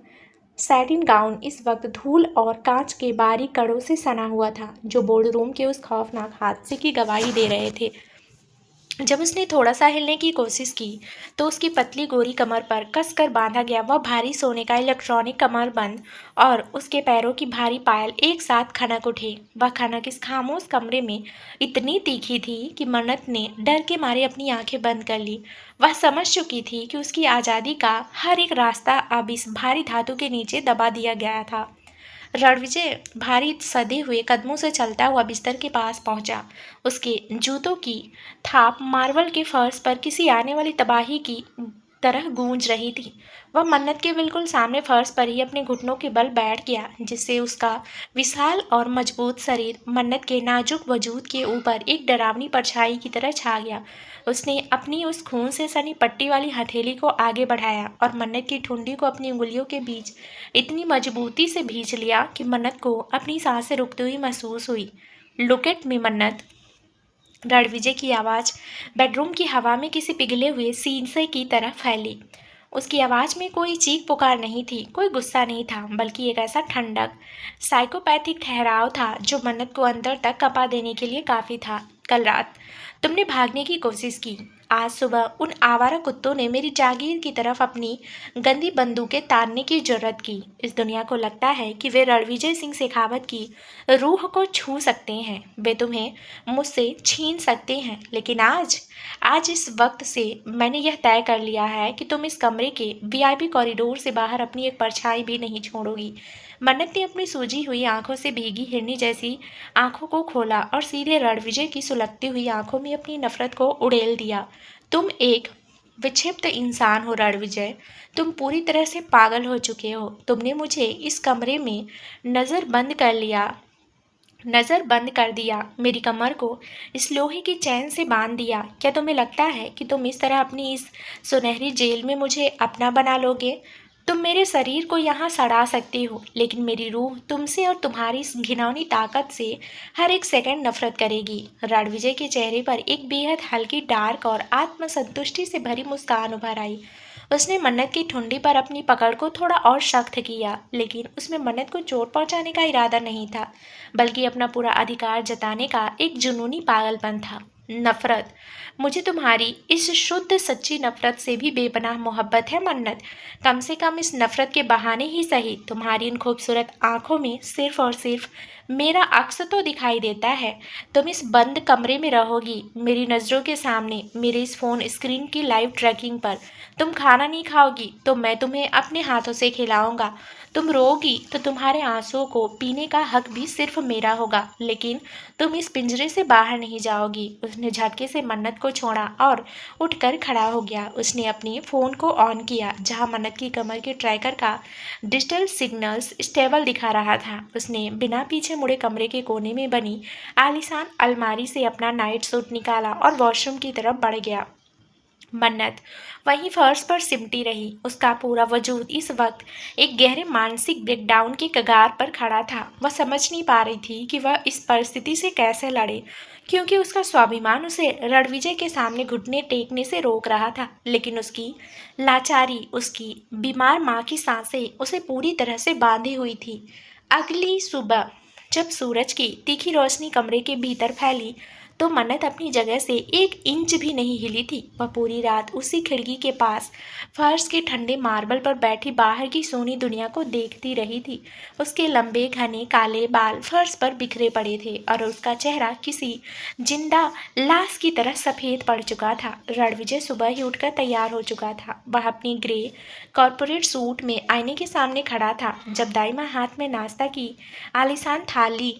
सैटिन गाउन इस वक्त धूल और कांच के बारीक कड़ों से सना हुआ था, जो बोर्ड रूम के उस खौफनाक हादसे की गवाही दे रहे थे। जब उसने थोड़ा सा हिलने की कोशिश की तो उसकी पतली गोरी कमर पर कसकर बांधा गया वह भारी सोने का इलेक्ट्रॉनिक कमरबंद और उसके पैरों की भारी पायल एक साथ खनक उठे। वह खनक इस खामोश कमरे में इतनी तीखी थी कि मन्नत ने डर के मारे अपनी आंखें बंद कर ली। वह समझ चुकी थी कि उसकी आज़ादी का हर एक रास्ता अब इस भारी धातु के नीचे दबा दिया गया था। रणविजय भारी सधे हुए कदमों से चलता हुआ बिस्तर के पास पहुंचा। उसके जूतों की थाप मार्बल के फर्श पर किसी आने वाली तबाही की तरह गूंज रही थी। वह मन्नत के बिल्कुल सामने फर्श पर ही अपने घुटनों के बल बैठ गया, जिससे उसका विशाल और मजबूत शरीर मन्नत के नाजुक वजूद के ऊपर एक डरावनी परछाई की तरह छा गया। उसने अपनी उस खून से सनी पट्टी वाली हथेली को आगे बढ़ाया और मन्नत की ठुंडी को अपनी उंगलियों के बीच इतनी मजबूती से भींच लिया कि मन्नत को अपनी सांसें रुकती हुई महसूस हुई। लुक एट मी मन्नत। रणविजय की आवाज़ बेडरूम की हवा में किसी पिघले हुए शीशे की तरह फैली। उसकी आवाज़ में कोई चीख पुकार नहीं थी, कोई गुस्सा नहीं था, बल्कि एक ऐसा ठंडक साइकोपैथिक ठहराव था जो मन्नत को अंदर तक कपा देने के लिए काफ़ी था। कल रात तुमने भागने की कोशिश की। आज सुबह उन आवारा कुत्तों ने मेरी जागीर की तरफ अपनी गंदी बंदूकें तानने की जरूरत की। इस दुनिया को लगता है कि वे रणविजय सिंह शेखावत की रूह को छू सकते हैं, वे तुम्हें मुझसे छीन सकते हैं, लेकिन आज इस वक्त से मैंने यह तय कर लिया है कि तुम इस कमरे के वीआईपी कॉरिडोर से बाहर अपनी एक परछाई भी नहीं छोड़ोगी। मन्नत ने अपनी सूजी हुई आंखों से भीगी हिरनी जैसी आंखों को खोला और सीधे रणविजय की सुलगती हुई आंखों में अपनी नफरत को उड़ेल दिया। तुम एक विक्षिप्त इंसान हो रणविजय। तुम पूरी तरह से पागल हो चुके हो। तुमने मुझे इस कमरे में नज़र बंद कर दिया, मेरी कमर को इस लोहे की चैन से बांध दिया। क्या तुम्हें लगता है कि तुम इस तरह अपनी इस सुनहरी जेल में मुझे अपना बना लोगे? तुम मेरे शरीर को यहाँ सड़ा सकती हो, लेकिन मेरी रूह तुमसे और तुम्हारी इस घिनौनी ताकत से हर एक सेकंड नफरत करेगी। रणविजय के चेहरे पर एक बेहद हल्की, डार्क और आत्मसंतुष्टि से भरी मुस्कान उभर आई। उसने मन्नत की ठुंडी पर अपनी पकड़ को थोड़ा और सख्त किया, लेकिन उसमें मन्नत को चोट पहुंचाने का इरादा नहीं था, बल्कि अपना पूरा अधिकार जताने का एक जुनूनी पागलपन था। नफरत? मुझे तुम्हारी इस शुद्ध सच्ची नफरत से भी बेपनाह मोहब्बत है मन्नत। कम से कम इस नफरत के बहाने ही सही तुम्हारी इन खूबसूरत आंखों में सिर्फ और सिर्फ मेरा अक्स तो दिखाई देता है। तुम इस बंद कमरे में रहोगी, मेरी नज़रों के सामने, मेरे इस फ़ोन स्क्रीन की लाइव ट्रैकिंग पर। तुम खाना नहीं खाओगी तो मैं तुम्हें अपने हाथों से खिलाऊंगा। तुम रोगी तो तुम्हारे आंसुओं को पीने का हक भी सिर्फ मेरा होगा, लेकिन तुम इस पिंजरे से बाहर नहीं जाओगी। उसने झटके से मन्नत को छोड़ा और उठकर खड़ा हो गया। उसने अपने फ़ोन को ऑन किया, जहां मन्नत की कमर के ट्रैकर का डिजिटल सिग्नल्स स्टेबल दिखा रहा था। उसने बिना पीछे मुड़े कमरे के कोने में बनी आलीशान अलमारी से अपना नाइट सूट निकाला और वॉशरूम की तरफ बढ़ गया। मन्नत वहीं फर्श पर सिमटी रही। उसका पूरा वजूद इस वक्त एक गहरे मानसिक ब्रेकडाउन के कगार पर खड़ा था। वह समझ नहीं पा रही थी कि वह इस परिस्थिति से कैसे लड़े, क्योंकि उसका स्वाभिमान उसे रणविजय के सामने घुटने टेकने से रोक रहा था। लेकिन उसकी लाचारी, उसकी बीमार माँ की सांसें उसे पूरी तरह से बांधी हुई थी। अगली सुबह जब सूरज की तीखी रोशनी कमरे के भीतर फैली, तो मन्नत अपनी जगह से 1 इंच भी नहीं हिली थी। वह पूरी रात उसी खिड़की के पास फर्श के ठंडे मार्बल पर बैठी बाहर की सोनी दुनिया को देखती रही थी। उसके लंबे घने काले बाल फर्श पर बिखरे पड़े थे और उसका चेहरा किसी जिंदा लाश की तरह सफ़ेद पड़ चुका था। रणविजय सुबह ही उठकर तैयार हो चुका था। वह अपनी ग्रे कॉर्पोरेट सूट में आईने के सामने खड़ा था, जब दाइमा हाथ में नाश्ता की आलीशान थाली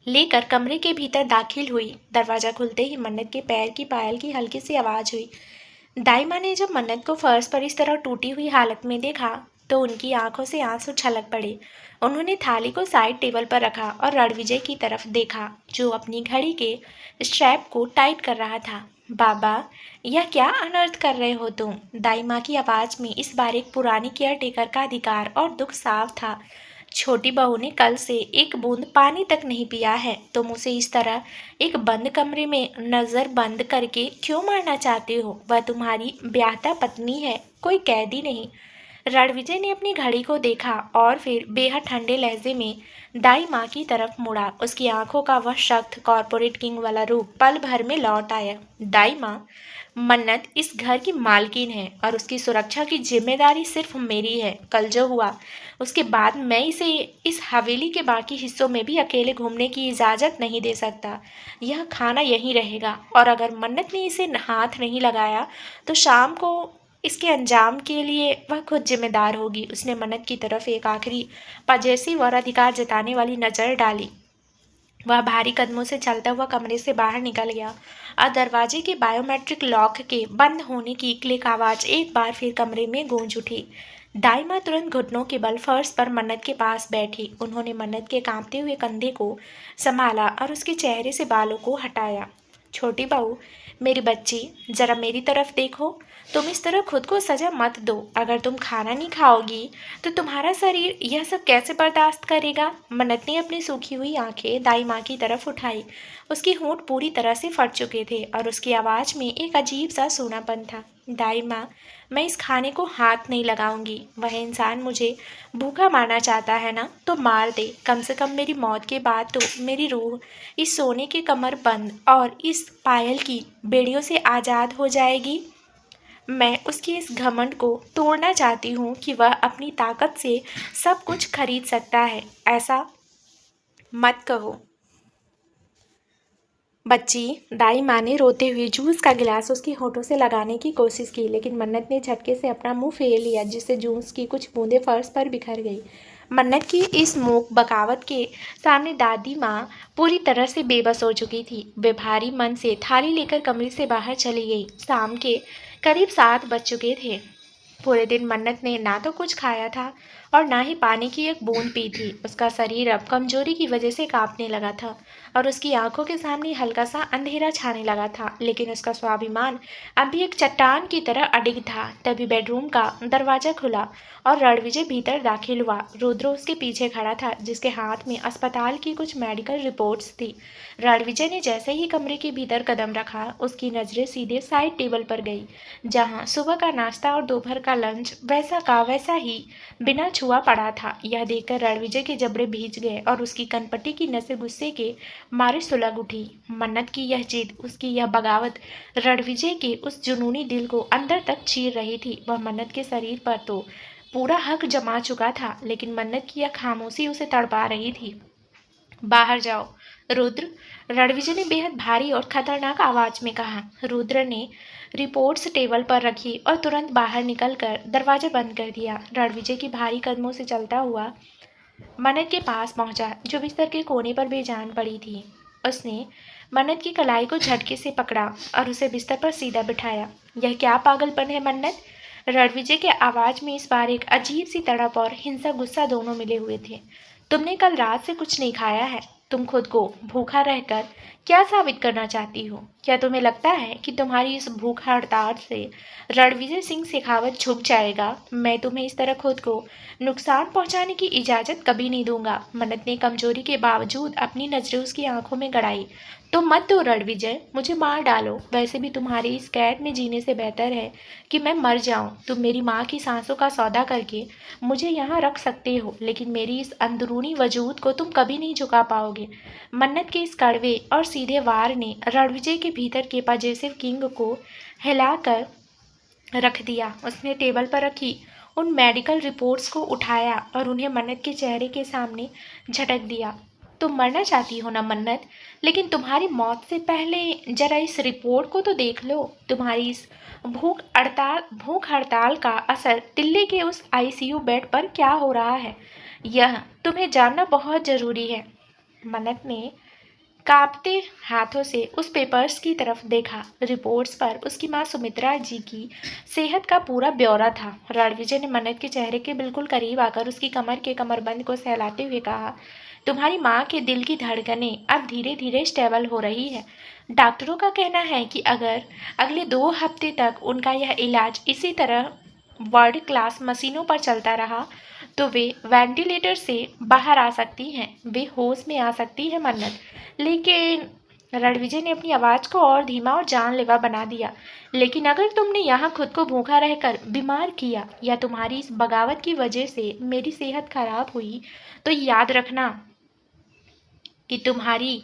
लेकर कमरे के भीतर दाखिल हुई। दरवाज़ा खुलते ही मन्नत के पैर की पायल की हल्की सी आवाज़ हुई। दाइमा ने जब मन्नत को फर्श पर इस तरह टूटी हुई हालत में देखा, तो उनकी आंखों से आंसू छलक पड़े। उन्होंने थाली को साइड टेबल पर रखा और रणविजय की तरफ देखा, जो अपनी घड़ी के स्ट्रैप को टाइट कर रहा था। बाबा, यह क्या अनर्थ कर रहे हो तुम? दाइमा की आवाज़ में इस बार एक पुरानी केयर टेकर का अधिकार और दुख साफ था। छोटी बहू ने कल से एक बूंद पानी तक नहीं पिया है। तुम उसे इस तरह एक बंद कमरे में नज़र बंद करके क्यों मारना चाहते हो? वह तुम्हारी ब्याहता पत्नी है, कोई कैदी नहीं। रणविजय ने अपनी घड़ी को देखा और फिर बेहद ठंडे लहजे में दाई माँ की तरफ मुड़ा। उसकी आंखों का वह सख्त कॉर्पोरेट किंग वाला रूप पल भर में लौट आया। दाई माँ, मन्नत इस घर की मालकिन है और उसकी सुरक्षा की जिम्मेदारी सिर्फ मेरी है। कल जो हुआ उसके बाद मैं इसे इस हवेली के बाकी हिस्सों में भी अकेले घूमने की इजाज़त नहीं दे सकता। यह खाना यहीं रहेगा और अगर मन्नत ने इसे हाथ नहीं लगाया तो शाम को इसके अंजाम के लिए वह खुद जिम्मेदार होगी। उसने मन्नत की तरफ एक आखिरी पजेसिव और अधिकार जताने वाली नज़र डाली। वह भारी कदमों से चलता हुआ कमरे से बाहर निकल गया और दरवाजे के बायोमेट्रिक लॉक के बंद होने की क्लिक आवाज़ एक बार फिर कमरे में गूंज उठी। दाइमा तुरंत घुटनों के बल फर्श पर मन्नत के पास बैठी। उन्होंने मन्नत के कांपते हुए कंधे को संभाला और उसके चेहरे से बालों को हटाया। छोटी बहू, मेरी बच्ची, ज़रा मेरी तरफ देखो। तुम इस तरह खुद को सजा मत दो। अगर तुम खाना नहीं खाओगी तो तुम्हारा शरीर यह सब कैसे बर्दाश्त करेगा? मन्नत ने अपनी सूखी हुई आंखें दाई माँ की तरफ उठाई। उसके होंठ पूरी तरह से फट चुके थे और उसकी आवाज़ में एक अजीब सा सूनापन था। दाई माँ, मैं इस खाने को हाथ नहीं लगाऊंगी। वह इंसान मुझे भूखा मारना चाहता है ना, तो मार दे। कम से कम मेरी मौत के बाद तो मेरी रूह इस सोने के कमर बंद और इस पायल की बेड़ियों से आज़ाद हो जाएगी। मैं उसके इस घमंड को तोड़ना चाहती हूँ कि वह अपनी ताकत से सब कुछ खरीद सकता है। ऐसा मत कहो बच्ची। दाई माँ ने रोते हुए जूस का गिलास उसके होठों से लगाने की कोशिश की, लेकिन मन्नत ने झटके से अपना मुंह फेर लिया, जिससे जूस की कुछ बूंदें फर्श पर बिखर गई। मन्नत की इस मूक बगावत के सामने दादी माँ पूरी तरह से बेबस हो चुकी थी। वे भारी मन से थाली लेकर कमरे से बाहर चली गई। शाम के करीब 7 बज चुके थे। पूरे दिन मन्नत ने ना तो कुछ खाया था और ना ही पानी की एक बूंद पी थी। उसका शरीर अब कमजोरी की वजह से कांपने लगा था और उसकी आंखों के सामने हल्का सा अंधेरा छाने लगा था, लेकिन उसका स्वाभिमान अभी एक चट्टान की तरह अडिग था। तभी बेडरूम का दरवाजा खुला और रणविजय भीतर दाखिल हुआ। रुद्र उसके पीछे खड़ा था, जिसके हाथ में अस्पताल की कुछ मेडिकल रिपोर्ट्स थी। रणविजय ने जैसे ही कमरे के भीतर कदम रखा, उसकी नजरें सीधे साइड टेबल पर गई, जहां सुबह का नाश्ता और दोपहर का लंच वैसा का वैसा ही बिना छुआ पड़ा था। यह देखकर रणविजय के जबड़े भीज गए और उसकी कनपटी की नसें गुस्से के मारे सुलग उठी। मन्नत की यह जिद, उसकी यह बगावत रणविजय के उस जुनूनी दिल को अंदर तक चीर रही थी। वह मन्नत के शरीर पर तो पूरा हक जमा चुका था, लेकिन मन्नत की यह खामोशी उसे तड़पा रही थी। बाहर जाओ रुद्र, रणविजय ने बेहद भारी और खतरनाक आवाज में कहा। रुद्र ने रिपोर्ट्स टेबल पर रखी और तुरंत बाहर निकलकर दरवाजा बंद कर दिया। रणविजय की भारी कदमों से चलता हुआ मन्नत के पास पहुंचा, जो बिस्तर के कोने पर बेजान पड़ी थी। उसने मन्नत की कलाई को झटके से पकड़ा और उसे बिस्तर पर सीधा बिठाया। यह क्या पागलपन है मन्नत? रणविजय के आवाज में इस बार एक अजीब सी तड़प और हिंसक गुस्सा दोनों मिले हुए थे। तुमने कल रात से कुछ नहीं खाया है। तुम खुद को भूखा रहकर क्या साबित करना चाहती हो? क्या तुम्हें लगता है कि तुम्हारी इस भूख हड़ताल से रणविजय सिंह शेखावत झुक जाएगा? मैं तुम्हें इस तरह खुद को नुकसान पहुंचाने की इजाजत कभी नहीं दूंगा। मन्नत ने कमजोरी के बावजूद अपनी नजरें उसकी आंखों में गड़ाई। तो मत दो रणविजय, मुझे मार डालो। वैसे भी तुम्हारी इस कैद में जीने से बेहतर है कि मैं मर जाऊं। तुम मेरी माँ की सांसों का सौदा करके मुझे यहाँ रख सकते हो, लेकिन मेरी इस अंदरूनी वजूद को तुम कभी नहीं झुका पाओगे। मन्नत के इस कड़वे और सीधे वार ने रणविजय के भीतर के पजेसिव किंग को हिलाकर रख दिया। उसने टेबल पर रखी उन मेडिकल रिपोर्ट्स को उठाया और उन्हें मन्नत के चेहरे के सामने झटक दिया। तुम मरना चाहती हो ना मन्नत, लेकिन तुम्हारी मौत से पहले जरा इस रिपोर्ट को तो देख लो। तुम्हारी इस भूख हड़ताल का असर दिल्ली के उस आईसीयू बेड पर क्या हो रहा है, यह तुम्हें जानना बहुत जरूरी है। मन्नत ने कांपते हाथों से उस पेपर्स की तरफ देखा। रिपोर्ट्स पर उसकी माँ सुमित्रा जी की सेहत का पूरा ब्यौरा था। रणविजय ने मन्नत के चेहरे के बिल्कुल करीब आकर उसकी कमर के कमरबंद को सहलाते हुए कहा, तुम्हारी माँ के दिल की धड़कनें अब धीरे धीरे स्टेबल हो रही है। डॉक्टरों का कहना है कि अगर अगले 2 हफ्ते तक उनका यह इलाज इसी तरह वर्ल्ड क्लास मशीनों पर चलता रहा तो वे वेंटिलेटर से बाहर आ सकती हैं, वे होश में आ सकती हैं मन्नत। लेकिन रणविजय ने अपनी आवाज़ को और धीमा और जानलेवा बना दिया, लेकिन अगर तुमने यहाँ खुद को भूखा रहकर बीमार किया या तुम्हारी इस बगावत की वजह से मेरी सेहत खराब हुई, तो याद रखना कि तुम्हारी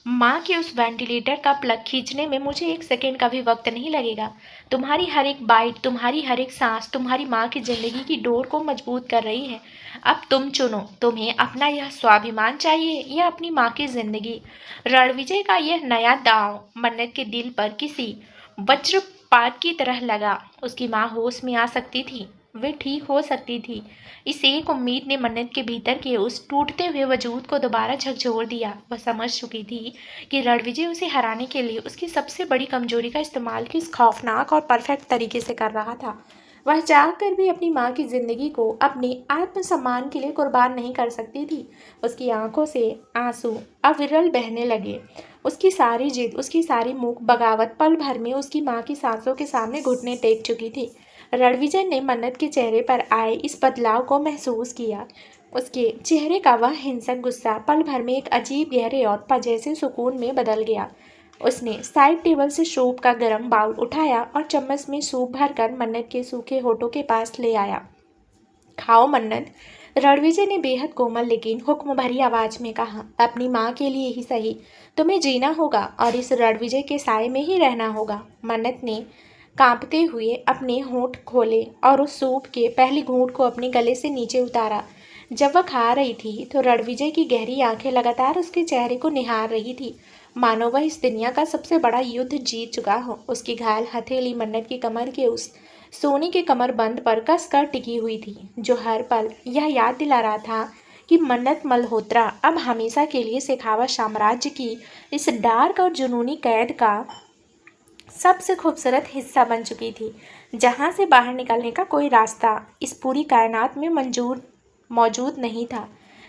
माँ के उस वेंटिलेटर का प्लग खींचने में मुझे 1 सेकेंड का भी वक्त नहीं लगेगा। तुम्हारी हर एक बाइट, तुम्हारी हर एक सांस तुम्हारी माँ की जिंदगी की डोर को मजबूत कर रही है। अब तुम चुनो, तुम्हें अपना यह स्वाभिमान चाहिए या अपनी माँ की जिंदगी? रणविजय का यह नया दांव मन्नत के दिल पर किसी वज्रपात की तरह लगा। उसकी माँ होश में आ सकती थी, वे ठीक हो सकती थी। इस एक उम्मीद ने मन्नत के भीतर के उस टूटते हुए वजूद को दोबारा झकझोर दिया। वह समझ चुकी थी कि रणविजय उसे हराने के लिए उसकी सबसे बड़ी कमजोरी का इस्तेमाल किस खौफनाक और परफेक्ट तरीके से कर रहा था। वह चाह कर भी अपनी माँ की जिंदगी को अपने आत्मसम्मान के लिए कुर्बान नहीं कर सकती थी। उसकी आंखों से आंसू अविरल बहने लगे। उसकी सारी जिद, उसकी सारी मूक बगावत पल भर में उसकी माँ की सांसों के सामने घुटने टेक चुकी थी। रणविजय ने मन्नत के चेहरे पर आए इस बदलाव को महसूस किया। उसके चेहरे का वह हिंसक गुस्सा पल भर में एक अजीब गहरे और पजेसे सुकून में बदल गया। उसने साइड टेबल से सूप का गर्म बाउल उठाया और चम्मच में सूप भरकर मन्नत के सूखे होठों के पास ले आया। खाओ मन्नत, रणविजय ने बेहद कोमल लेकिन हुक्म भरी आवाज में कहा। अपनी माँ के लिए ही सही तुम्हें जीना होगा और इस रणविजय के साए में ही रहना होगा। मन्नत ने कांपते हुए अपने होंठ खोले और उस सूप के पहली घूंट को अपने गले से नीचे उतारा। जब वह खा रही थी तो रणविजय की गहरी आंखें लगातार उसके चेहरे को निहार रही थी, मानो वह इस दुनिया का सबसे बड़ा युद्ध जीत चुका हो। उसकी घायल हथेली मन्नत की कमर के उस सोने के कमरबंद पर कसकर टिकी हुई थी, जो हर पल यह याद दिला रहा था कि मन्नत मल्होत्रा अब हमेशा के लिए शेखावत साम्राज्य की इस डार्क और जुनूनी कैद का सबसे खूबसूरत हिस्सा बन चुकी थी, जहाँ से बाहर निकलने का कोई रास्ता इस पूरी कायनात में मंजूर मौजूद नहीं था।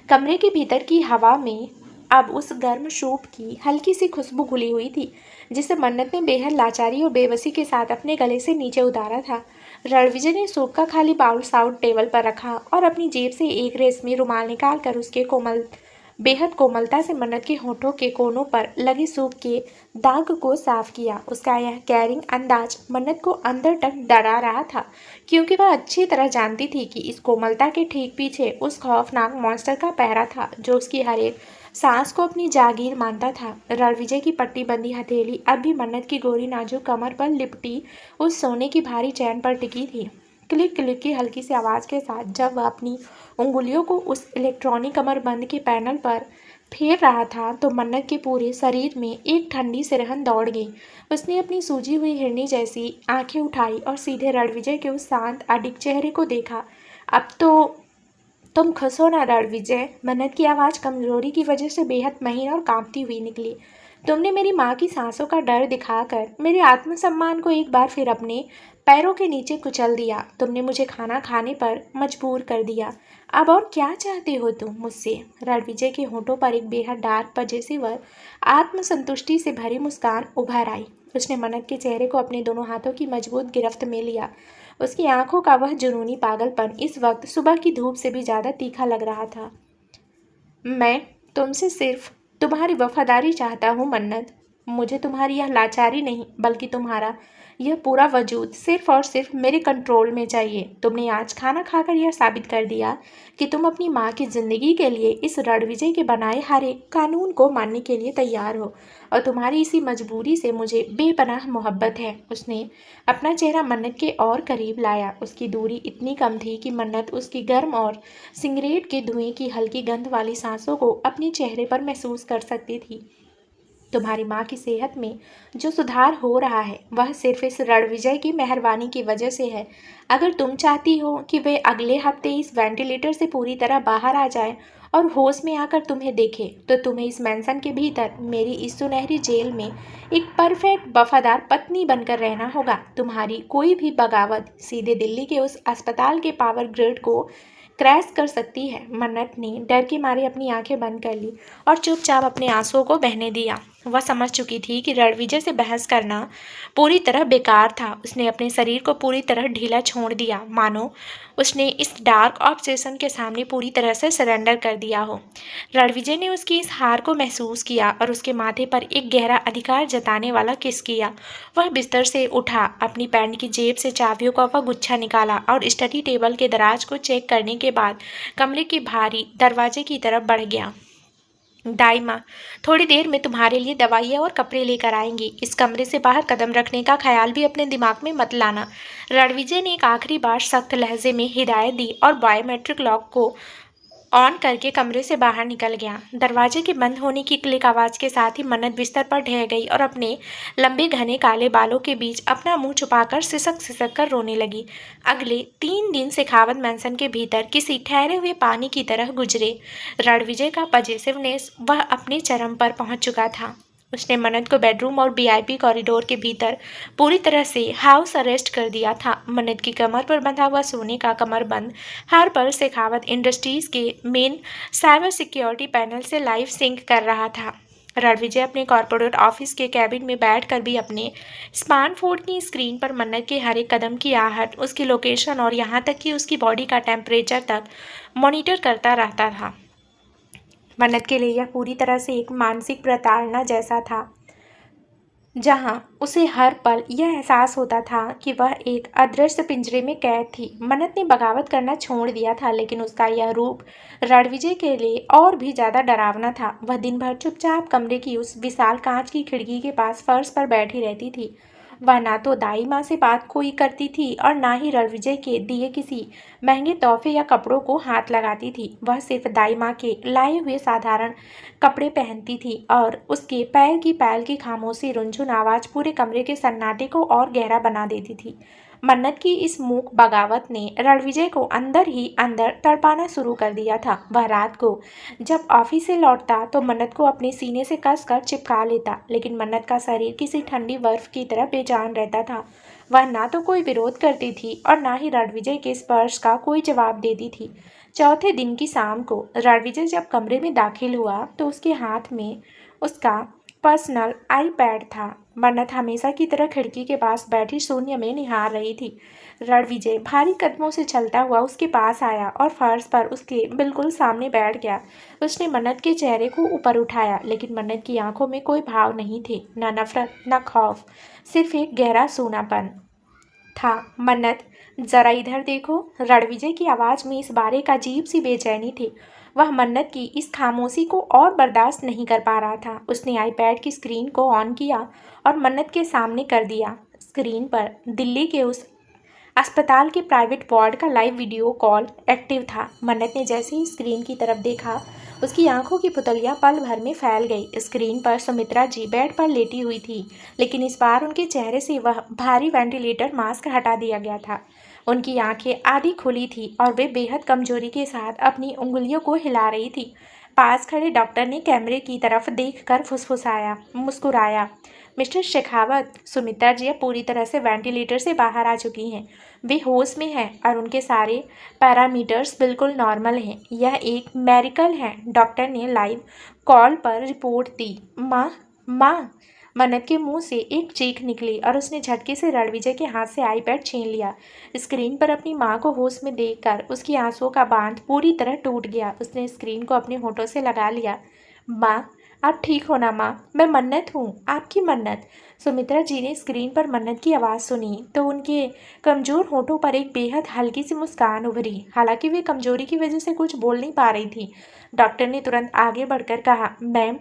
कमरे के भीतर की हवा में अब उस गर्म सूप की हल्की सी खुशबू घुली हुई थी, जिसे मन्नत ने बेहद लाचारी और बेबसी के साथ अपने गले से नीचे उतारा था। रणविजय ने सूप का खाली बाउल साउथ टेबल पर रखा और अपनी जेब से एक रेशमी रुमाल निकाल कर उसके बेहद कोमलता से मन्नत के होठों के कोनों पर लगे सूप के दाग को साफ किया। उसका यह कैरिंग अंदाज मन्नत को अंदर तक डरा रहा था, क्योंकि वह अच्छी तरह जानती थी कि इस कोमलता के ठीक पीछे उस खौफनाक मॉन्स्टर का पहरा था, जो उसकी हर एक सांस को अपनी जागीर मानता था। रणविजय की पट्टी बंदी हथेली अब भी मन्नत की गोरी नाजुक कमर पर लिपटी उस सोने की भारी चैन पर टिकी थी। क्लिक क्लिक की हल्की सी आवाज़ के साथ जब वह अपनी उंगलियों को उस इलेक्ट्रॉनिक कमरबंद के पैनल पर फेर रहा था, तो मन्नत के पूरे शरीर में एक ठंडी सिरहन दौड़ गई। उसने अपनी सूजी हुई हिरनी जैसी आंखें उठाई और सीधे रणविजय के उस शांत अडिग चेहरे को देखा। अब तो तुम खुश हो ना रणविजय? मन्नत की आवाज़ कमजोरी की वजह से बेहद महीन और कांपती हुई निकली। तुमने मेरी माँ की सांसों का डर दिखाकर मेरे आत्मसम्मान को एक बार फिर अपने पैरों के नीचे कुचल दिया। तुमने मुझे खाना खाने पर मजबूर कर दिया। अब और क्या चाहते हो तुम मुझसे? रणविजय के होठों पर एक बेहद डार्क पजेसीवर आत्मसंतुष्टि से भरी मुस्कान उभर आई। उसने मन्नत के चेहरे को अपने दोनों हाथों की मजबूत गिरफ्त में लिया। उसकी आंखों का वह जुनूनी पागलपन इस वक्त सुबह की धूप से भी ज़्यादा तीखा लग रहा था। मैं तुमसे सिर्फ तुम्हारी वफादारी चाहता हूँ मन्नत। मुझे तुम्हारी यह लाचारी नहीं, बल्कि तुम्हारा यह पूरा वजूद सिर्फ और सिर्फ मेरे कंट्रोल में चाहिए। तुमने आज खाना खाकर यह साबित कर दिया कि तुम अपनी माँ की ज़िंदगी के लिए इस रणविजय के बनाए हर एक कानून को मानने के लिए तैयार हो, और तुम्हारी इसी मजबूरी से मुझे बेपनाह मोहब्बत है। उसने अपना चेहरा मन्नत के और करीब लाया। उसकी दूरी इतनी कम थी कि मन्नत उसकी गर्म और सिगरेट के धुएं की हल्की गंध वाली सांसों को अपने चेहरे पर महसूस कर सकती थी। तुम्हारी माँ की सेहत में जो सुधार हो रहा है, वह सिर्फ इस रणविजय की मेहरबानी की वजह से है। अगर तुम चाहती हो कि वे अगले हफ्ते इस वेंटिलेटर से पूरी तरह बाहर आ जाए और होश में आकर तुम्हें देखे, तो तुम्हें इस मेंशन के भीतर मेरी इस सुनहरी जेल में एक परफेक्ट वफादार पत्नी बनकर रहना होगा। तुम्हारी कोई भी बगावत सीधे दिल्ली के उस अस्पताल के पावर ग्रिड को क्रैश कर सकती है। मन्नत ने डर के मारे अपनी आंखें बंद कर ली और चुपचाप अपने आंसुओं को बहने दिया। वह समझ चुकी थी कि रणविजय से बहस करना पूरी तरह बेकार था। उसने अपने शरीर को पूरी तरह ढीला छोड़ दिया, मानो उसने इस डार्क ऑब्सेशन के सामने पूरी तरह से सरेंडर कर दिया हो। रणविजय ने उसकी इस हार को महसूस किया और उसके माथे पर एक गहरा अधिकार जताने वाला किस किया। वह बिस्तर से उठा, अपनी पैंट की जेब से चाबियों का वह गुच्छा निकाला और स्टडी टेबल के दराज को चेक करने के बाद कमरे के भारी दरवाजे की तरफ बढ़ गया। दाई माँ थोड़ी देर में तुम्हारे लिए दवाइयाँ और कपड़े लेकर आएंगी। इस कमरे से बाहर कदम रखने का ख्याल भी अपने दिमाग में मत लाना। रणविजय ने एक आखिरी बार सख्त लहजे में हिदायत दी और बायोमेट्रिक लॉक को ऑन करके कमरे से बाहर निकल गया। दरवाजे के बंद होने की क्लिक आवाज़ के साथ ही मन्नत बिस्तर पर ढह गई और अपने लंबे घने काले बालों के बीच अपना मुंह छुपाकर सिसक सिसक कर रोने लगी। अगले 3 दिन शेखावत मैंसन के भीतर किसी ठहरे हुए पानी की तरह गुजरे। रणविजय का पजेसिवनेस वह अपने चरम पर पहुंच चुका था। उसने मन्नत को बेडरूम और वीआईपी कॉरिडोर के भीतर पूरी तरह से हाउस अरेस्ट कर दिया था। मन्नत की कमर पर बंधा हुआ सोने का कमरबंद हर पल शेखावत इंडस्ट्रीज के मेन साइबर सिक्योरिटी पैनल से लाइव सिंक कर रहा था। रणविजय अपने कॉर्पोरेट ऑफिस के कैबिन में बैठकर भी अपने स्मार्टफोन की स्क्रीन पर मन्नत के हर एक कदम की आहट, उसकी लोकेशन और यहाँ तक कि उसकी बॉडी का टेम्परेचर तक मॉनिटर करता रहता था। मन्नत के लिए यह पूरी तरह से एक मानसिक प्रताड़ना जैसा था, जहां उसे हर पल यह एहसास होता था कि वह एक अदृश्य पिंजरे में कैद थी। मन्नत ने बगावत करना छोड़ दिया था, लेकिन उसका यह रूप रणविजय के लिए और भी ज़्यादा डरावना था। वह दिन भर चुपचाप कमरे की उस विशाल कांच की खिड़की के पास फर्श पर बैठी रहती थी। वह ना तो दाई माँ से बात कोई करती थी और ना ही रणविजय के दिए किसी महंगे तोहफे या कपड़ों को हाथ लगाती थी। वह सिर्फ दाई माँ के लाए हुए साधारण कपड़े पहनती थी और उसके पैर की खामोशी रुनझुन आवाज़ पूरे कमरे के सन्नाटे को और गहरा बना देती थी। मन्नत की इस मूक बगावत ने रणविजय को अंदर ही अंदर तड़पाना शुरू कर दिया था। वह रात को जब ऑफिस से लौटता तो मन्नत को अपने सीने से कसकर चिपका लेता, लेकिन मन्नत का शरीर किसी ठंडी बर्फ की तरह बेजान रहता था। वह ना तो कोई विरोध करती थी और ना ही रणविजय के स्पर्श का कोई जवाब देती थी। चौथे दिन की शाम को रणविजय जब कमरे में दाखिल हुआ तो उसके हाथ में उसका पर्सनल आईपैड था। मन्नत हमेशा की तरह खिड़की के पास बैठी शून्य में निहार रही थी। रणविजय भारी कदमों से चलता हुआ उसके पास आया और फर्श पर उसके बिल्कुल सामने बैठ गया। उसने मन्नत के चेहरे को ऊपर उठाया, लेकिन मन्नत की आंखों में कोई भाव नहीं थे, न नफरत न खौफ, सिर्फ एक गहरा सूनापन था। मन्नत, जरा इधर देखो। रणविजय की आवाज़ में इस बारे का अजीब सी बेचैनी थी। वह मन्नत की इस खामोशी को और बर्दाश्त नहीं कर पा रहा था। उसने आईपैड की स्क्रीन को ऑन किया और मन्नत के सामने कर दिया। स्क्रीन पर दिल्ली के उस अस्पताल के प्राइवेट वार्ड का लाइव वीडियो कॉल एक्टिव था। मन्नत ने जैसे ही स्क्रीन की तरफ देखा, उसकी आंखों की पुतलियां पल भर में फैल गई। स्क्रीन पर सुमित्रा जी बेड पर लेटी हुई थी, लेकिन इस बार उनके चेहरे से वह भारी वेंटिलेटर मास्क हटा दिया गया था। उनकी आंखें आधी खुली थी और वे बेहद कमजोरी के साथ अपनी उंगलियों को हिला रही थी। पास खड़े डॉक्टर ने कैमरे की तरफ देखकर फुसफुसाया, मुस्कुराया। मिस्टर शेखावत, सुमित्रा जी अब पूरी तरह से वेंटिलेटर से बाहर आ चुकी हैं। वे होश में हैं और उनके सारे पैरामीटर्स बिल्कुल नॉर्मल हैं। यह एक मेरिकल है, डॉक्टर ने लाइव कॉल पर रिपोर्ट दी। माँ, माँ! मन्नत के मुंह से एक चीख निकली और उसने झटके से रणविजय के हाथ से आईपैड छीन लिया। स्क्रीन पर अपनी माँ को होश में देखकर उसकी आंसुओं का बांध पूरी तरह टूट गया। उसने स्क्रीन को अपने होठों से लगा लिया। माँ, आप ठीक हो ना माँ? मैं मन्नत हूँ, आपकी मन्नत। सुमित्रा जी ने स्क्रीन पर मन्नत की आवाज़ सुनी तो उनके कमज़ोर होठों पर एक बेहद हल्की सी मुस्कान उभरी। हालांकि वे कमजोरी की वजह से कुछ बोल नहीं पा रही थी। डॉक्टर ने तुरंत आगे बढ़कर कहा, मैम,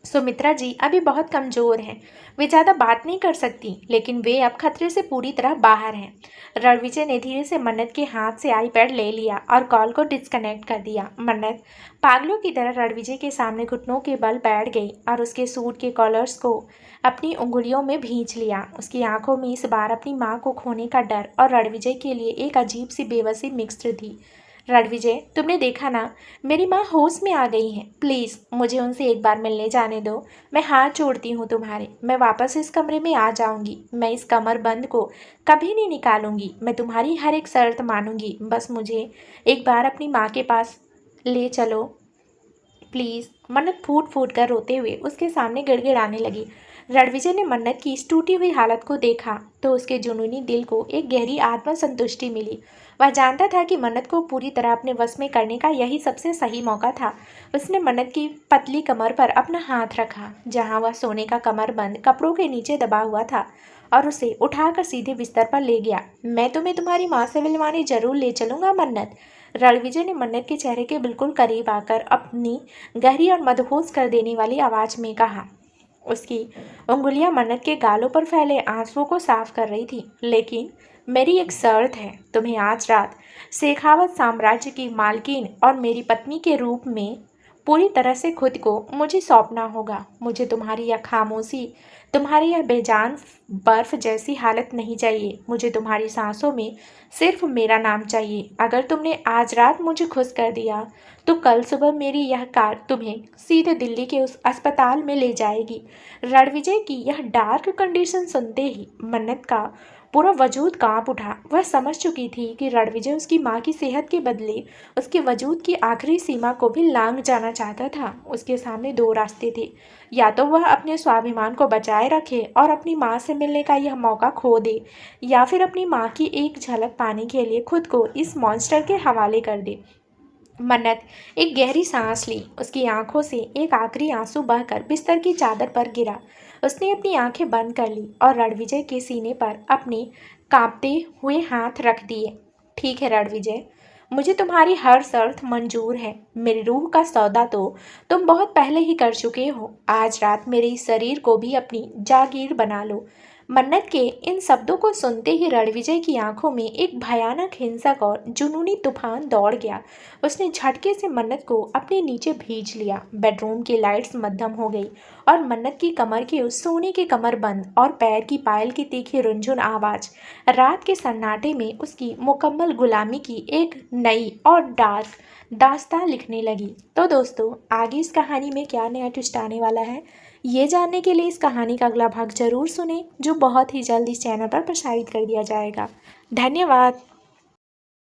सुमित्रा जी अभी बहुत कमज़ोर हैं। वे ज़्यादा बात नहीं कर सकती, लेकिन वे अब खतरे से पूरी तरह बाहर हैं। रणविजय ने धीरे से मन्नत के हाथ से आईपैड ले लिया और कॉल को डिस्कनेक्ट कर दिया। मन्नत पागलों की तरह रणविजय के सामने घुटनों के बल बैठ गई और उसके सूट के कॉलर्स को अपनी उंगलियों में भींच लिया। उसकी आंखों में इस बार अपनी माँ को खोने का डर और रणविजय के लिए एक अजीब सी बेबसी मिक्स्ड थी। रणविजय, तुमने देखा ना, मेरी माँ होश में आ गई हैं। प्लीज़ मुझे उनसे एक बार मिलने जाने दो। मैं हाथ जोड़ती हूँ तुम्हारे। मैं वापस इस कमरे में आ जाऊँगी। मैं इस कमरबंद को कभी नहीं निकालूंगी। मैं तुम्हारी हर एक शर्त मानूंगी। बस मुझे एक बार अपनी माँ के पास ले चलो प्लीज़। मन्नत फूट फूट कर रोते हुए उसके सामने गिड़गिड़ाने लगी। रणविजय ने मन्नत की इस टूटी हुई हालत को देखा तो उसके जुनूनी दिल को एक गहरी आत्मसंतुष्टि मिली। वह जानता था कि मन्नत को पूरी तरह अपने वश में करने का यही सबसे सही मौका था। उसने मन्नत की पतली कमर पर अपना हाथ रखा, जहां वह सोने का कमरबंद कपड़ों के नीचे दबा हुआ था, और उसे उठाकर सीधे बिस्तर पर ले गया। मैं तुम्हें तुम्हारी माँ से मिलवाने जरूर ले चलूंगा मन्नत। रणविजय ने मन्नत के चेहरे के बिल्कुल करीब आकर अपनी गहरी और मदहोश कर देने वाली आवाज़ में कहा। उसकी उंगलियां मन्नत के गालों पर फैले आंसुओं को साफ कर रही थी। लेकिन मेरी एक शर्त है, तुम्हें आज रात शेखावत साम्राज्य की मालकिन और मेरी पत्नी के रूप में पूरी तरह से खुद को मुझे सौंपना होगा। मुझे तुम्हारी यह खामोशी, तुम्हारी यह बेजान बर्फ जैसी हालत नहीं चाहिए। मुझे तुम्हारी सांसों में सिर्फ मेरा नाम चाहिए। अगर तुमने आज रात मुझे खुश कर दिया तो कल सुबह मेरी यह कार तुम्हें सीधे दिल्ली के उस अस्पताल में ले जाएगी। रणविजय की यह डार्क कंडीशन सुनते ही मन्नत का पूरा वजूद कांप उठा। वह समझ चुकी थी कि रणविजय उसकी माँ की सेहत के बदले उसके वजूद की आखिरी सीमा को भी लांघ जाना चाहता था। उसके सामने दो रास्ते थे, या तो वह अपने स्वाभिमान को बचाए रखे और अपनी माँ से मिलने का यह मौका खो दे, या फिर अपनी माँ की एक झलक पाने के लिए खुद को इस मॉन्स्टर के हवाले कर दे। मन्नत एक गहरी सांस ली। उसकी आंखों से एक आखिरी आंसू बहकर बिस्तर की चादर पर गिरा। उसने अपनी आंखें बंद कर ली और रणविजय के सीने पर अपने कांपते हुए हाथ रख दिए। ठीक है रणविजय, मुझे तुम्हारी हर शर्त मंजूर है। मेरी रूह का सौदा तो तुम बहुत पहले ही कर चुके हो। आज रात मेरे इस शरीर को भी अपनी जागीर बना लो। मन्नत के इन शब्दों को सुनते ही रणविजय की आंखों में एक भयानक हिंसक और जुनूनी तूफान दौड़ गया। उसने झटके से मन्नत को अपने नीचे भींच लिया। बेडरूम की लाइट्स मद्धम हो गई और मन्नत की कमर के उस सोने के कमरबंद और पैर की पायल की तीखी रुनझुन आवाज रात के सन्नाटे में उसकी मुकम्मल गुलामी की एक नई और डार्क दास्तान लिखने लगी। तो दोस्तों, आगे इस कहानी में क्या नया ट्विस्ट आने वाला है, ये जानने के लिए इस कहानी का अगला भाग जरूर सुनें, जो बहुत ही जल्द इस चैनल पर प्रसारित कर दिया जाएगा। धन्यवाद।